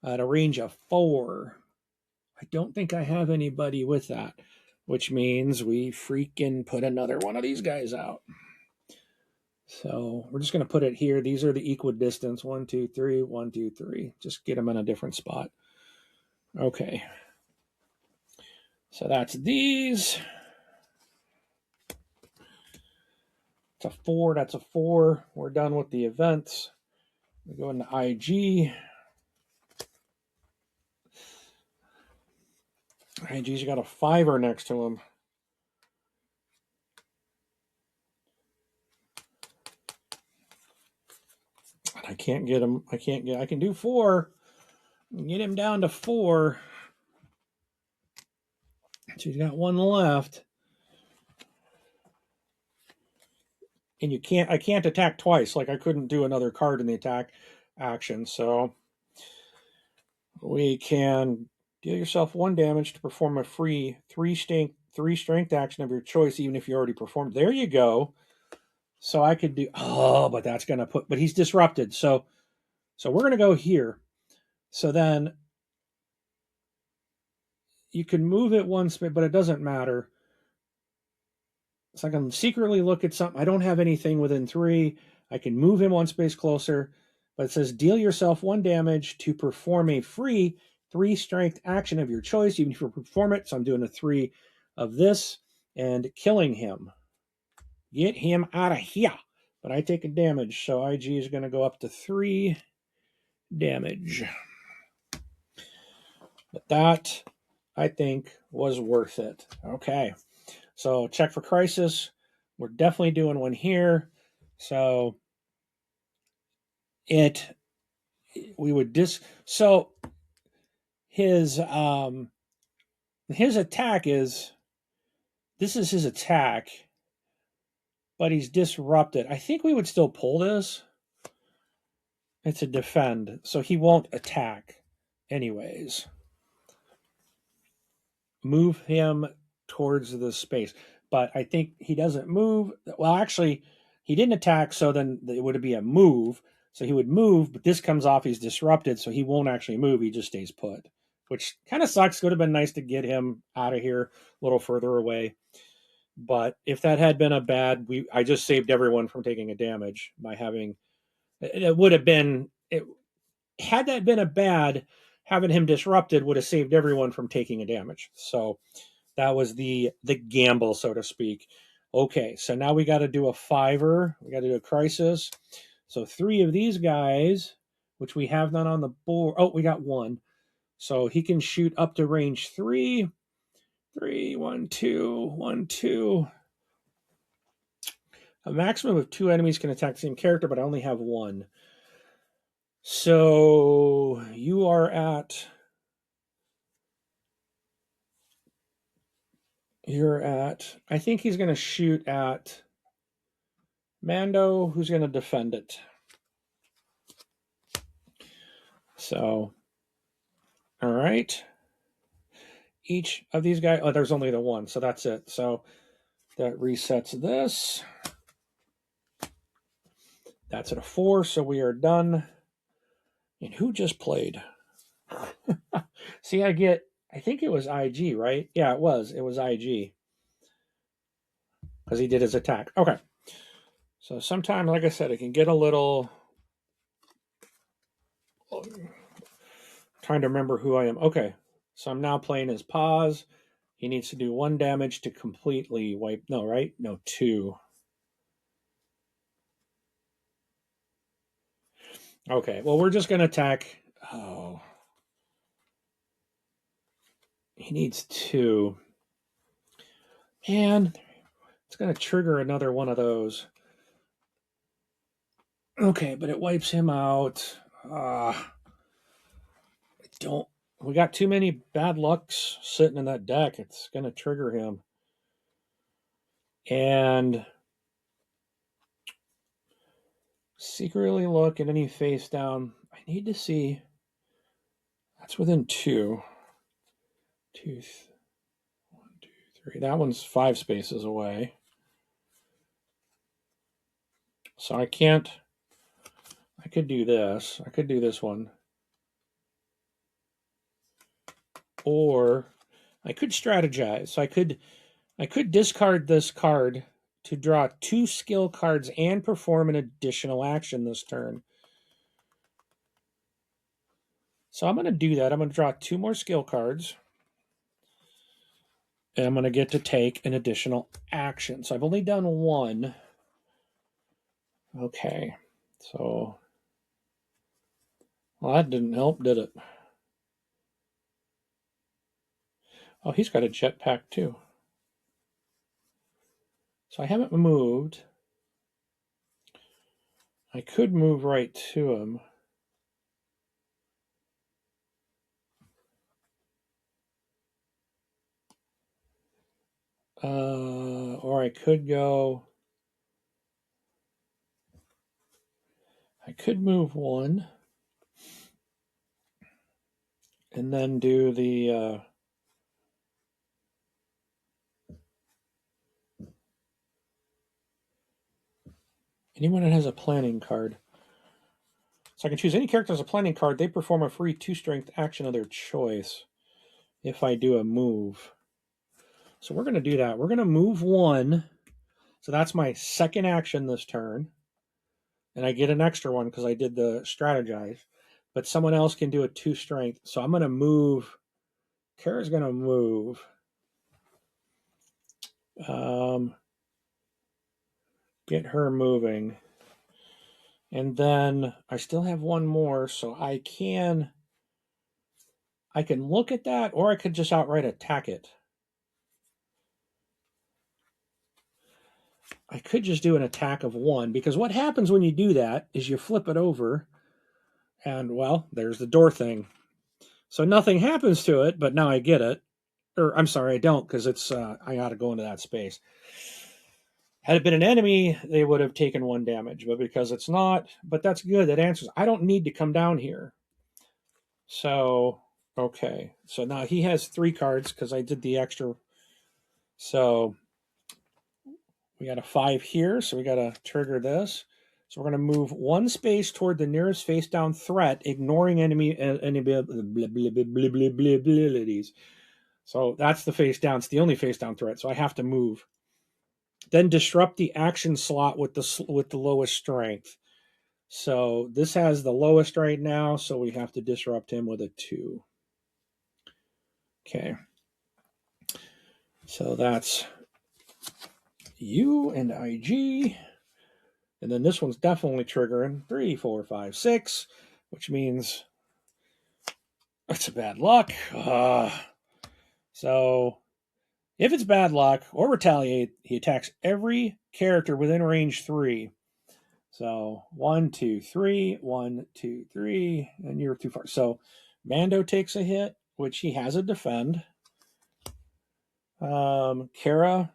at a range of 4. I don't think I have anybody with that, which means we freaking put another one of these guys out. So we're just going to put it here. These are the equidistance. 1, 2, 3, 1, 2, 3. Just get them in a different spot. Okay. So that's these. It's a 4. That's a 4. We're done with the events. We go into IG. IG's got a 5 next to him. I can't get him. I can do 4. Get him down to 4. So he's got 1 left. And I can't attack twice. Like I couldn't do another card in the attack action. So we can deal yourself 1 damage to perform a free 3 strength action of your choice, even if you already performed. There you go. So I could do, but that's going to but he's disrupted. So we're going to go here. So then you can move it 1 space, but it doesn't matter. So I can secretly look at something. I don't have anything within 3. I can move him 1 space closer, but it says deal yourself 1 damage to perform a free 3 strength action of your choice, even if you perform it. So I'm doing a 3 of this and killing him. Get him out of here. But I take a damage, so IG is going to go up to 3 damage. But that, I think, was worth it. Okay. So check for crisis. We're definitely doing one here. So so his attack is, this is his attack, but he's disrupted. I think we would still pull this. It's a defend, so he won't attack anyways. Move him towards the space. But I think he doesn't move. Well, actually, he didn't attack, so then it would be a move. So he would move, but this comes off, he's disrupted, so he won't actually move. He just stays put, which kind of sucks. Would have been nice to get him out of here a little further away. But if that had been a bad, I just saved everyone from taking a damage by having. It would have been it had that been a bad, having him disrupted would have saved everyone from taking a damage. So that was the gamble, so to speak. Okay, so now we got to do a fiver. We got to do a crisis. So 3 of these guys, which we have none on the board. Oh, we got 1. So he can shoot up to range 3. 3, 1, 2, 1, 2. A maximum of 2 enemies can attack the same character, but I only have 1. So you are at. You're at. I think he's going to shoot at Mando, who's going to defend it. So, all right. Each of these guys. Oh, there's only the 1, so that's it. So that resets this. That's at a 4, so we are done. And who just played? See, I think it was IG, right? Yeah, it was. It was IG. Because he did his attack. Okay. So sometimes, like I said, it can get a little. Trying to remember who I am. Okay. So I'm now playing as Paz. He needs to do 1 damage to completely wipe. No, right? No, 2. Okay. Well, we're just going to attack. Oh. He needs 2. Man, it's going to trigger another one of those. Okay, but it wipes him out. Don't. We got too many bad lucks sitting in that deck. It's going to trigger him. And secretly look at any face down. I need to see. That's within 2. 2, 1, 2, 3. That one's 5 spaces away. So I can't. I could do this. I could do this one. Or I could strategize. So I could discard this card to draw 2 skill cards and perform an additional action this turn. So I'm going to do that. I'm going to draw 2 more skill cards. And I'm going to get to take an additional action. So I've only done 1. Okay. So, well, that didn't help, did it? Oh, he's got a jetpack too. So I haven't moved. I could move right to him. Or I could go. I could move 1. And then do the. Anyone that has a planning card. So I can choose any character as a planning card. They perform a free 2 strength action of their choice if I do a move. So we're going to do that. We're going to move 1. So that's my second action this turn. And I get an extra one because I did the strategize. But someone else can do a 2 strength. So I'm going to move. Kara's going to move. Get her moving. And then I still have 1 more, so I can look at that, or I could just outright attack it. I could just do an attack of 1, because what happens when you do that is you flip it over, and, well, there's the door thing. So nothing happens to it, but now I get it. Or, I'm sorry, I don't, because it's I got to go into that space. Had it been an enemy, they would have taken 1 damage, but because it's not, but that's good. That answers. I don't need to come down here. So, okay. So now he has 3 cards because I did the extra. So we got a 5 here, so we got to trigger this. So we're going to move one space toward the nearest face-down threat, ignoring enemy abilities. So that's the face-down. It's the only face-down threat, so I have to move. Then disrupt the action slot with the lowest strength. So this has the lowest right now, so we have to disrupt him with a 2. Okay. So that's U and IG. And then this one's definitely triggering 3, 4, 5, 6, which means it's a bad luck. So if it's bad luck or retaliate, he attacks every character within range 3. So 1, 2, 3, 1, 2, 3, and you're too far. So Mando takes a hit, which he has a defend. Kara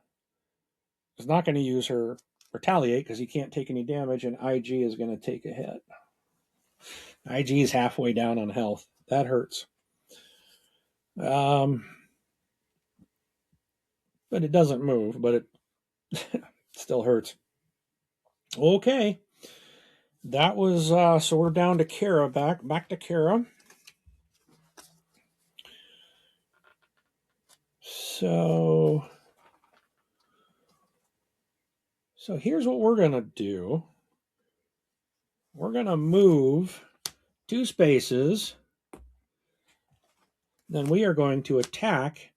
is not going to use her retaliate because he can't take any damage, and IG is going to take a hit. IG is halfway down on health. That hurts. But it doesn't move, but it still hurts. Okay. That was, so we're down to Kara, back to Kara. So here's what we're going to do. We're going to move 2 spaces. Then we are going to attack.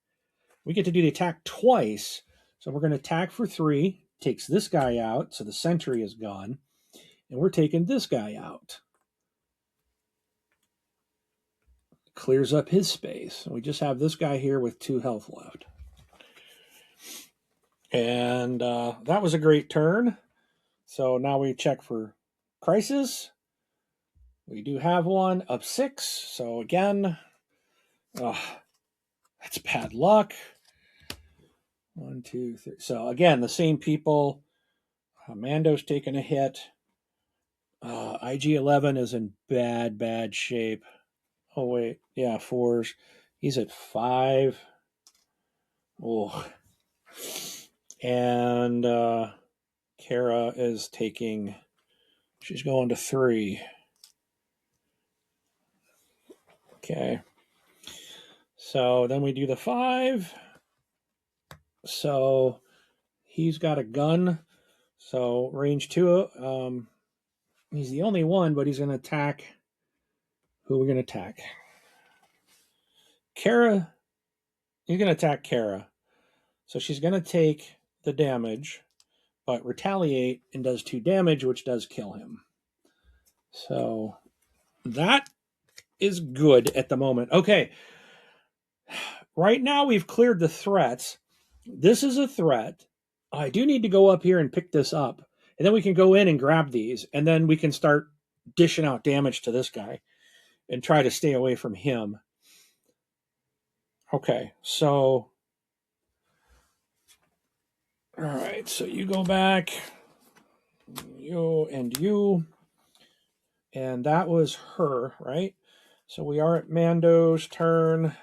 We get to do the attack twice. So we're going to attack for 3. Takes this guy out, so the sentry is gone. And we're taking this guy out. Clears up his space. And we just have this guy here with 2 health left. And that was a great turn. So now we check for crisis. We do have one up 6. So again, that's bad luck. 1, 2, 3. So again, the same people. Mando's taking a hit. IG-11 is in bad shape. Oh, wait. Yeah, 4s. He's at 5. Oh. And Kara is taking... She's going to 3. Okay. So then we do the 5. So he's got a gun. So range 2. He's the only one, but he's going to attack. Who are we going to attack? Kara. He's going to attack Kara. So she's going to take the damage, but retaliate and does 2 damage, which does kill him. So that is good at the moment. Okay. Right now we've cleared the threats. This is a threat. I do need to go up here and pick this up. And then we can go in and grab these. And then we can start dishing out damage to this guy and try to stay away from him. Okay, so... All right, so you go back. You and you. And that was her, right? So we are at Mando's turn.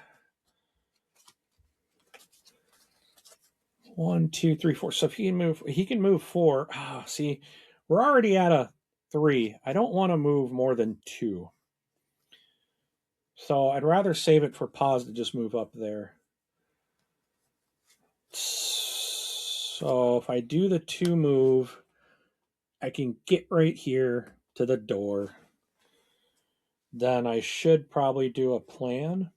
1, 2, 3, 4. So if he can move 4. See, we're already at a 3. I don't want to move more than 2. So I'd rather save it for pause to just move up there. So if I do the 2 move, I can get right here to the door. Then I should probably do a plan.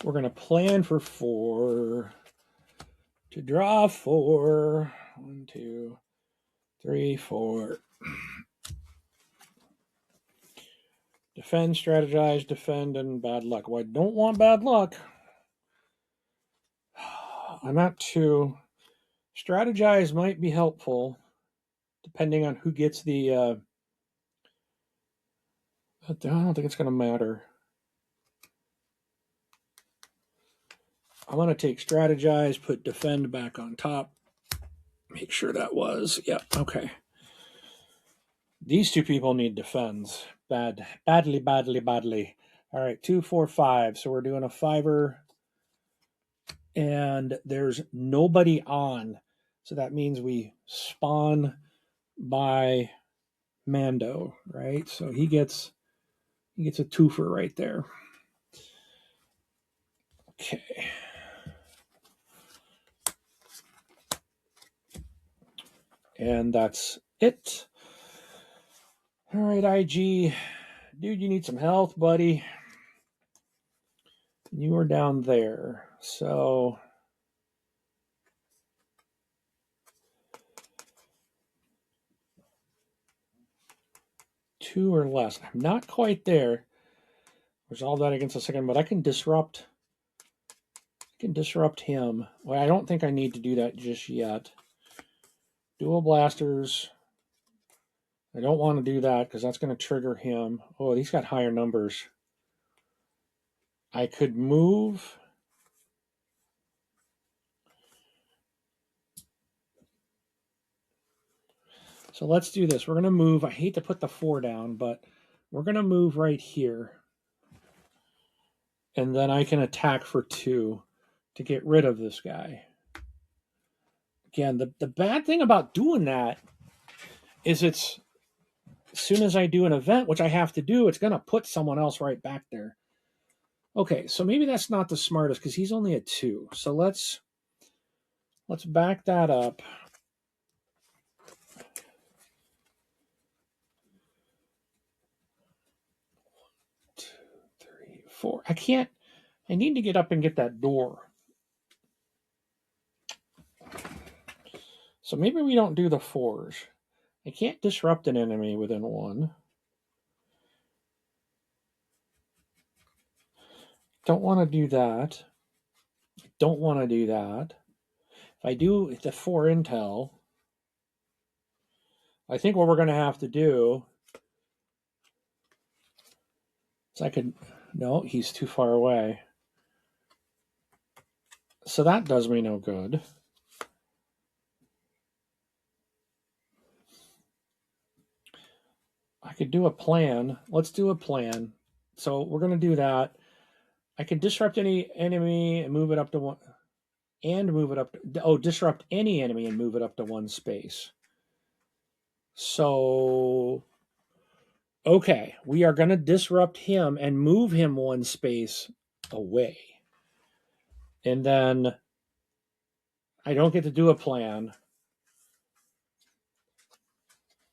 We're going to plan for 4. To draw 4. 1, 2, 3, 4. Defend, strategize, defend, and bad luck. Well, I don't want bad luck. I'm at 2. Strategize might be helpful, depending on who gets the... I don't think it's going to matter. I'm going to take strategize, put defend back on top. Make sure that was... Yep, okay. These 2 people need defends. Badly. All right, 2, 4, 5. So we're doing a 5er. And there's nobody on. So that means we spawn by Mando, right? So he gets a twofer right there. Okay. And that's it. All right, IG. Dude, you need some health, buddy. You are down there. So 2 or less. I'm not quite there. Resolve that against a second, but I can disrupt him. Well, I don't think I need to do that just yet. Dual blasters. I don't want to do that because that's going to trigger him. Oh, he's got higher numbers. I could move. So let's do this. We're going to move. I hate to put the 4 down, but we're going to move right here. And then I can attack for 2 to get rid of this guy. Again, the bad thing about doing that is it's as soon as I do an event, which I have to do, it's going to put someone else right back there. Okay, so maybe that's not the smartest because he's only a 2. So let's back that up. 2, 3, 4. I can't. I need to get up and get that door. So maybe we don't do the 4s. I can't disrupt an enemy within 1. Don't want to do that. Don't want to do that. If I do the 4 intel, I think what we're going to have to do is I could. No, he's too far away. So that does me no good. I could do a plan. Let's do a plan. So we're going to do that. I can disrupt any enemy and move it up to 1. And move it up. Disrupt any enemy and move it up to 1 space. So, okay, we are going to disrupt him and move him 1 space away. And then I don't get to do a plan,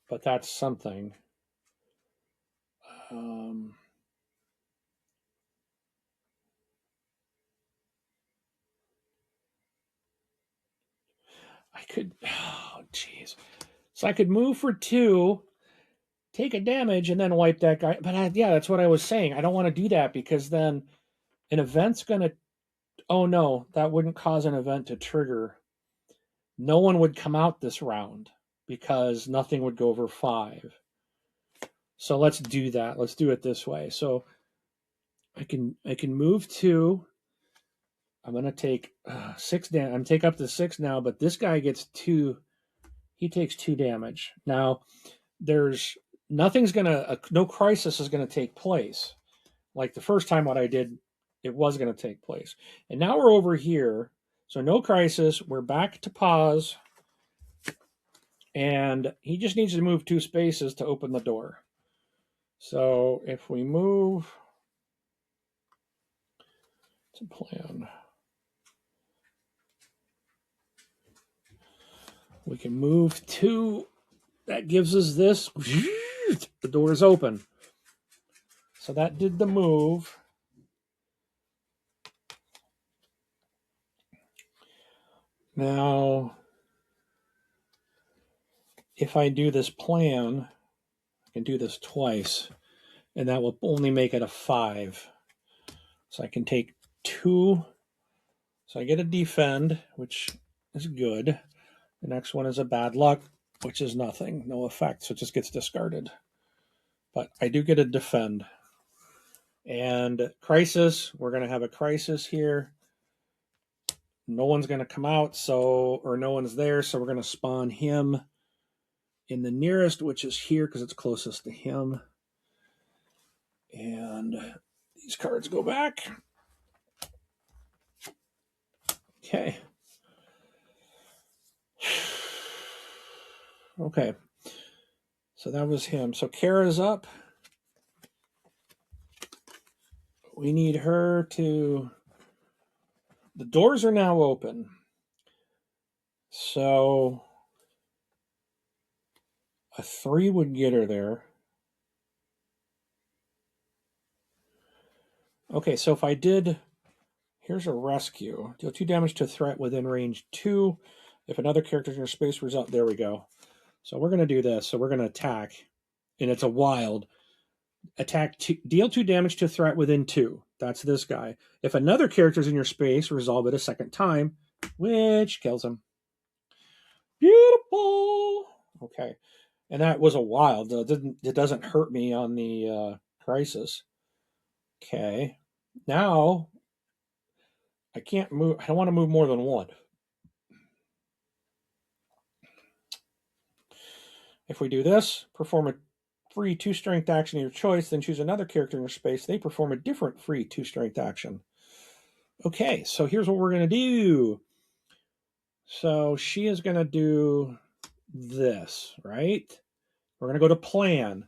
but that's something. I could, oh, jeez. So I could move for 2, take a damage, and then wipe that guy. But yeah, that's what I was saying. I don't want to do that because then an event's going to, oh no, that wouldn't cause an event to trigger. No one would come out this round because nothing would go over 5. So let's do that. Let's do it this way. So I can move 2. I'm going to take 6 damage. I'm take up to 6 now, but this guy gets 2. He takes 2 damage. Now, there's nothing's going to, no crisis is going to take place. Like the first time what I did, it was going to take place. And now we're over here. So no crisis. We're back to pause. And he just needs to move 2 spaces to open the door. So if we move, it's a plan. We can move 2. That gives us this. The door is open. So that did the move. Now, if I do this plan, I can do this twice, and that will only make it a 5. So I can take 2. So I get a defend, which is good. The next one is a bad luck, which is nothing, no effect, so it just gets discarded. But I do get a defend. And crisis, we're going to have a crisis here. No one's going to come out, or no one's there, so we're going to spawn him in the nearest, which is here because it's closest to him. And these cards go back. Okay. Okay. So that was him. So Kara's up. We need her to... The doors are now open. So a 3 would get her there. Okay, so if I did... Here's a rescue. Deal 2 damage to a threat within range 2. If another character's in your space result... There we go. So we're going to do this. So we're going to attack. And it's a wild. Attack, deal 2 damage to a threat within 2. That's this guy. If another character's in your space, resolve it a second time, which kills him. Beautiful. Okay. And that was a wild. It doesn't hurt me on the crisis. Okay. Now, I can't move. I don't want to move more than 1. If we do this, perform a free 2 strength action of your choice, then choose another character in your space. They perform a different free 2 strength action. Okay, so here's what we're going to do. So she is going to do this, right? We're going to go to plan.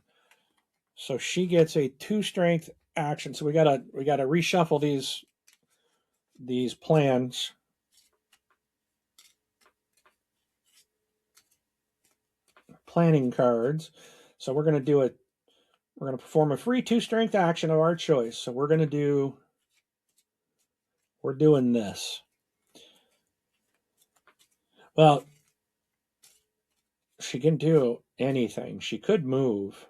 So she gets a 2 strength action. So we got to reshuffle these plans. Planning cards. So we're going to do it. We're going to perform a free 2 strength action of our choice. So we're doing this. Well, she can do anything. She could move.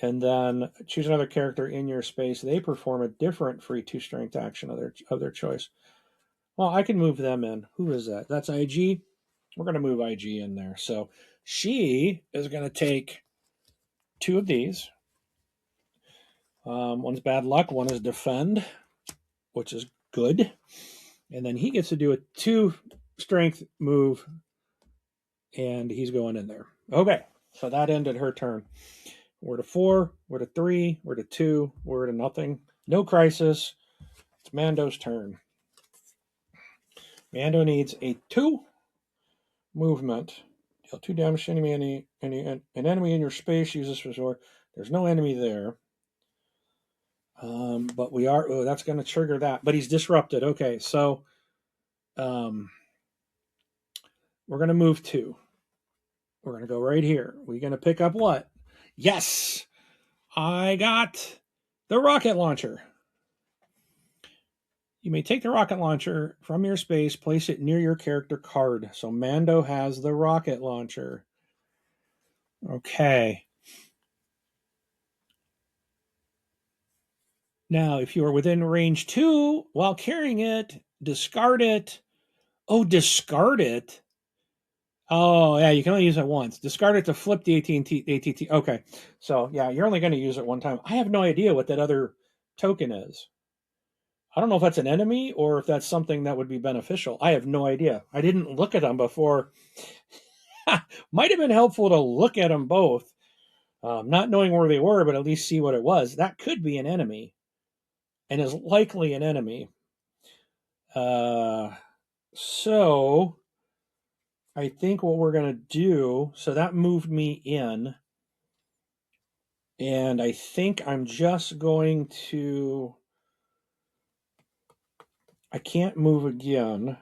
And then choose another character in your space. They perform a different free 2 strength action of their choice. Well, I can move them in. Who is that? That's IG. We're going to move IG in there. So she is going to take 2 of these. One's bad luck. One is defend, which is good. And then he gets to do a 2 strength move. And he's going in there. Okay. So that ended her turn. We're to 4. We're to 3. We're to 2. We're to nothing. No crisis. It's Mando's turn. Mando needs a 2 movement. Deal 2 damage to an enemy in your space. Use this resort. There's no enemy there. But we are... Oh, that's going to trigger that. But he's disrupted. Okay, so... we're going to move 2. We're going to go right here. We're going to pick up what? Yes! I got the rocket launcher. You may take the rocket launcher from your space, place it near your character card. So Mando has the rocket launcher. Okay. Now, if you are within range 2 while carrying it, discard it. Oh, discard it. Oh, yeah, you can only use it once. Discard it to flip the AT&T. Okay. So, yeah, you're only going to use it one time. I have no idea what that other token is. I don't know if that's an enemy or if that's something that would be beneficial. I have no idea. I didn't look at them before. Might have been helpful to look at them both. Not knowing where they were, but at least see what it was. That could be an enemy. And is likely an enemy. So I think what we're going to do, so that moved me in. And I think I'm just going to... I can't move again.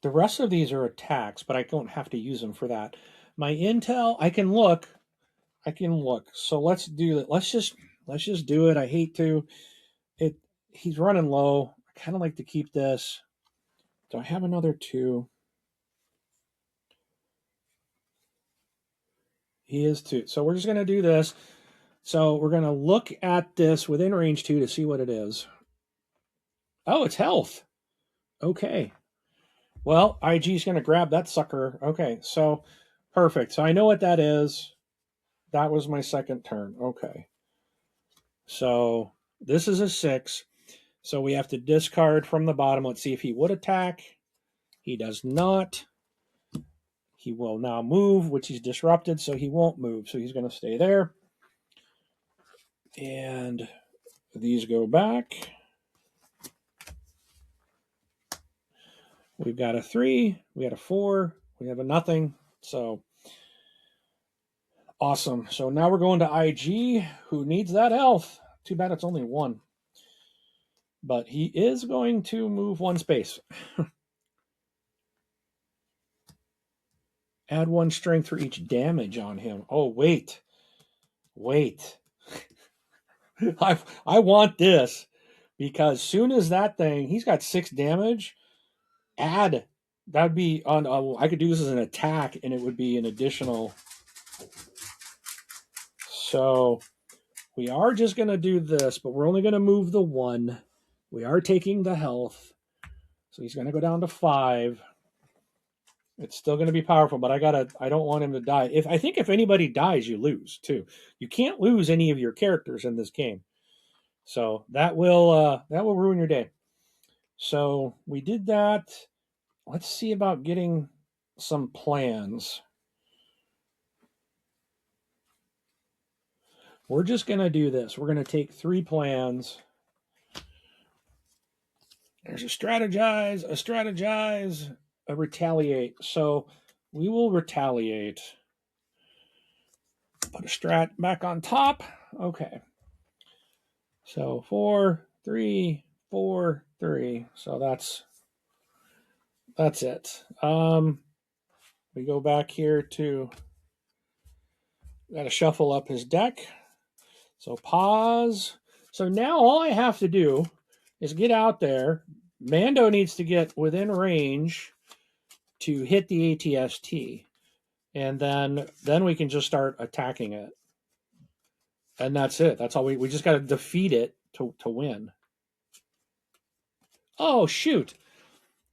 The rest of these are attacks, but I don't have to use them for that. My intel, I can look. So let's do that. Let's just do it. I hate to. He's running low. I kind of like to keep this. Do I have another 2? He is 2. So we're just going to do this. So we're going to look at this within range 2 to see what it is. Oh, it's health. Okay. Well, IG's going to grab that sucker. Okay, so perfect. So I know what that is. That was my second turn. Okay. So this is a 6. So we have to discard from the bottom. Let's see if he would attack. He does not. He will now move, which he's disrupted, so he won't move. So he's going to stay there. And these go back. We've got a 3, we got a 4, we have a nothing. So awesome. So now we're going to IG, who needs that health. Too bad it's only 1. But he is going to move 1 space. Add 1 strength for each damage on him. Oh, wait. I want this, because soon as that thing, he's got 6 damage. Add, that'd be on. I could do this as an attack, and it would be an additional. So we are just going to do this, but we're only going to move the 1. We are taking the health, so he's going to go down to 5. It's still going to be powerful, but I don't want him to die. I think if anybody dies, you lose too. You can't lose any of your characters in this game, so that will ruin your day. So we did that. Let's see about getting some plans. We're just going to do this. We're going to take 3 plans. There's a strategize, a retaliate. So we will retaliate. Put a strat back on top. Okay. So 4, 3, 4, 3. So that's it. We go back here to, got to shuffle up his deck. So pause. So now all I have to do is get out there. Mando needs to get within range to hit the ATST. And then we can just start attacking it. And that's it. That's all we just got to defeat it to win. Oh, shoot.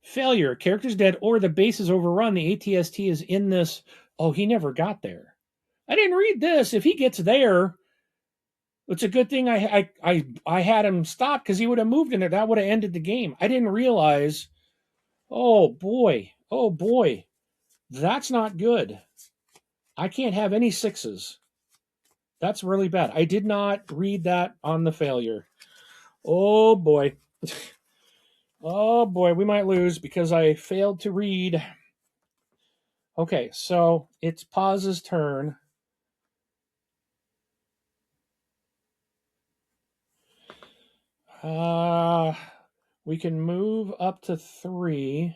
Failure. Character's dead or the base is overrun. The ATST is in this. Oh, he never got there. I didn't read this. If he gets there, it's a good thing I had him stop, because he would have moved in there. That would have ended the game. I didn't realize. Oh boy. That's not good. I can't have any 6s. That's really bad. I did not read that on the failure. Oh boy. Oh boy, we might lose because I failed to read. Okay, so it's Paz's turn. We can move up to 3.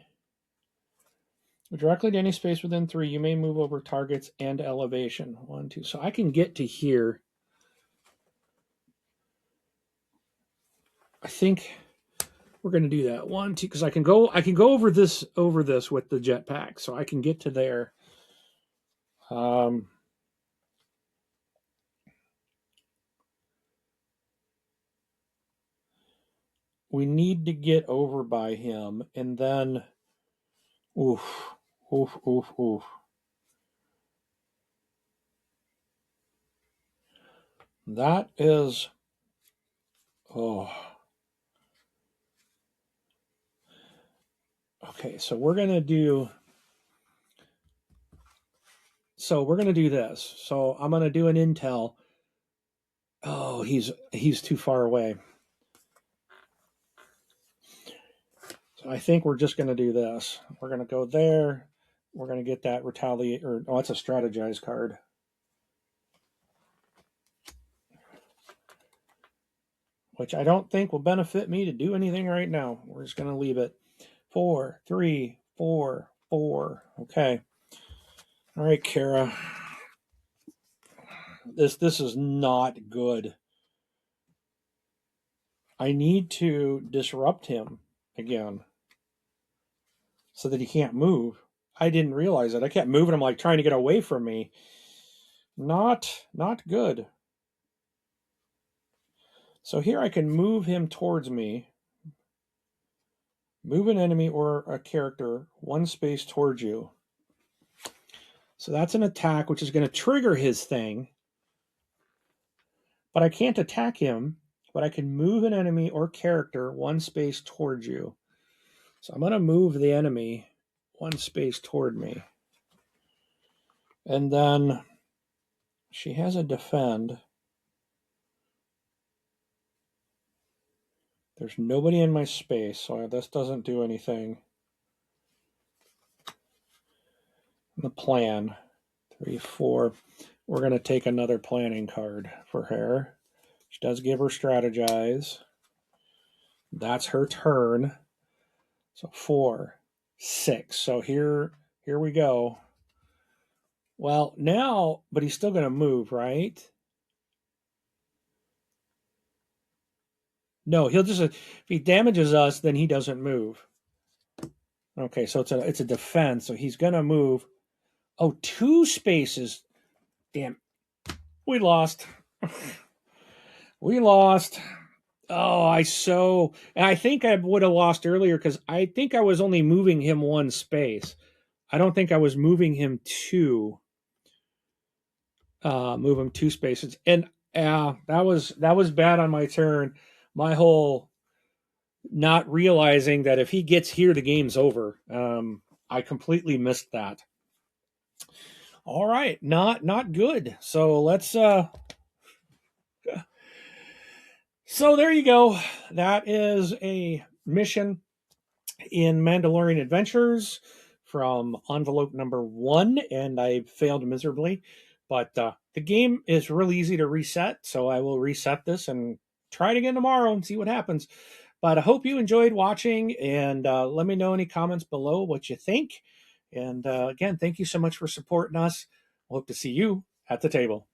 Directly to any space within 3, you may move over targets and elevation. 1, 2. So I can get to here. I think we're going to do that. 1, 2, because I can go over this with the jetpack, so I can get to there. We need to get over by him, and then oof. That is okay, so we're going to do this. So I'm going to do an intel. Oh, he's too far away. So I think we're just going to do this. We're going to go there. We're going to get that retaliate, or it's a strategize card. Which I don't think will benefit me to do anything right now. We're just going to leave it. 4, 3, 4, 4. Okay. All right, Kara. This is not good. I need to disrupt him again so that he can't move. I didn't realize it. I kept moving him, like trying to get away from me. Not good. So here I can move him towards me. Move an enemy or a character 1 space towards you. So that's an attack, which is going to trigger his thing. But I can't attack him, but I can move an enemy or character 1 space towards you. So I'm going to move the enemy 1 space toward me. And then she has a defend. There's nobody in my space, so this doesn't do anything. The plan, 3, 4. We're going to take another planning card for her. She does give her strategize. That's her turn. So 4, 6. So here we go. Well, now, but he's still going to move, right? No, he'll just, if he damages us, then he doesn't move. Okay, so it's a defense. So he's going to move. Oh, 2 spaces. Damn. We lost. We lost. Oh, and I think I would have lost earlier because I think I was only moving him 1 space. I don't think I was moving him 2. Move him 2 spaces, and that was bad on my turn. My whole not realizing that if he gets here, the game's over. I completely missed that. All right, not good. So let's. So there you go. That is a mission in Mandalorian Adventures from envelope number 1, and I failed miserably. But the game is really easy to reset, so I will reset this and try it again tomorrow and see what happens. But I hope you enjoyed watching, and let me know any comments below what you think. And again, thank you so much for supporting us. Hope to see you at the table.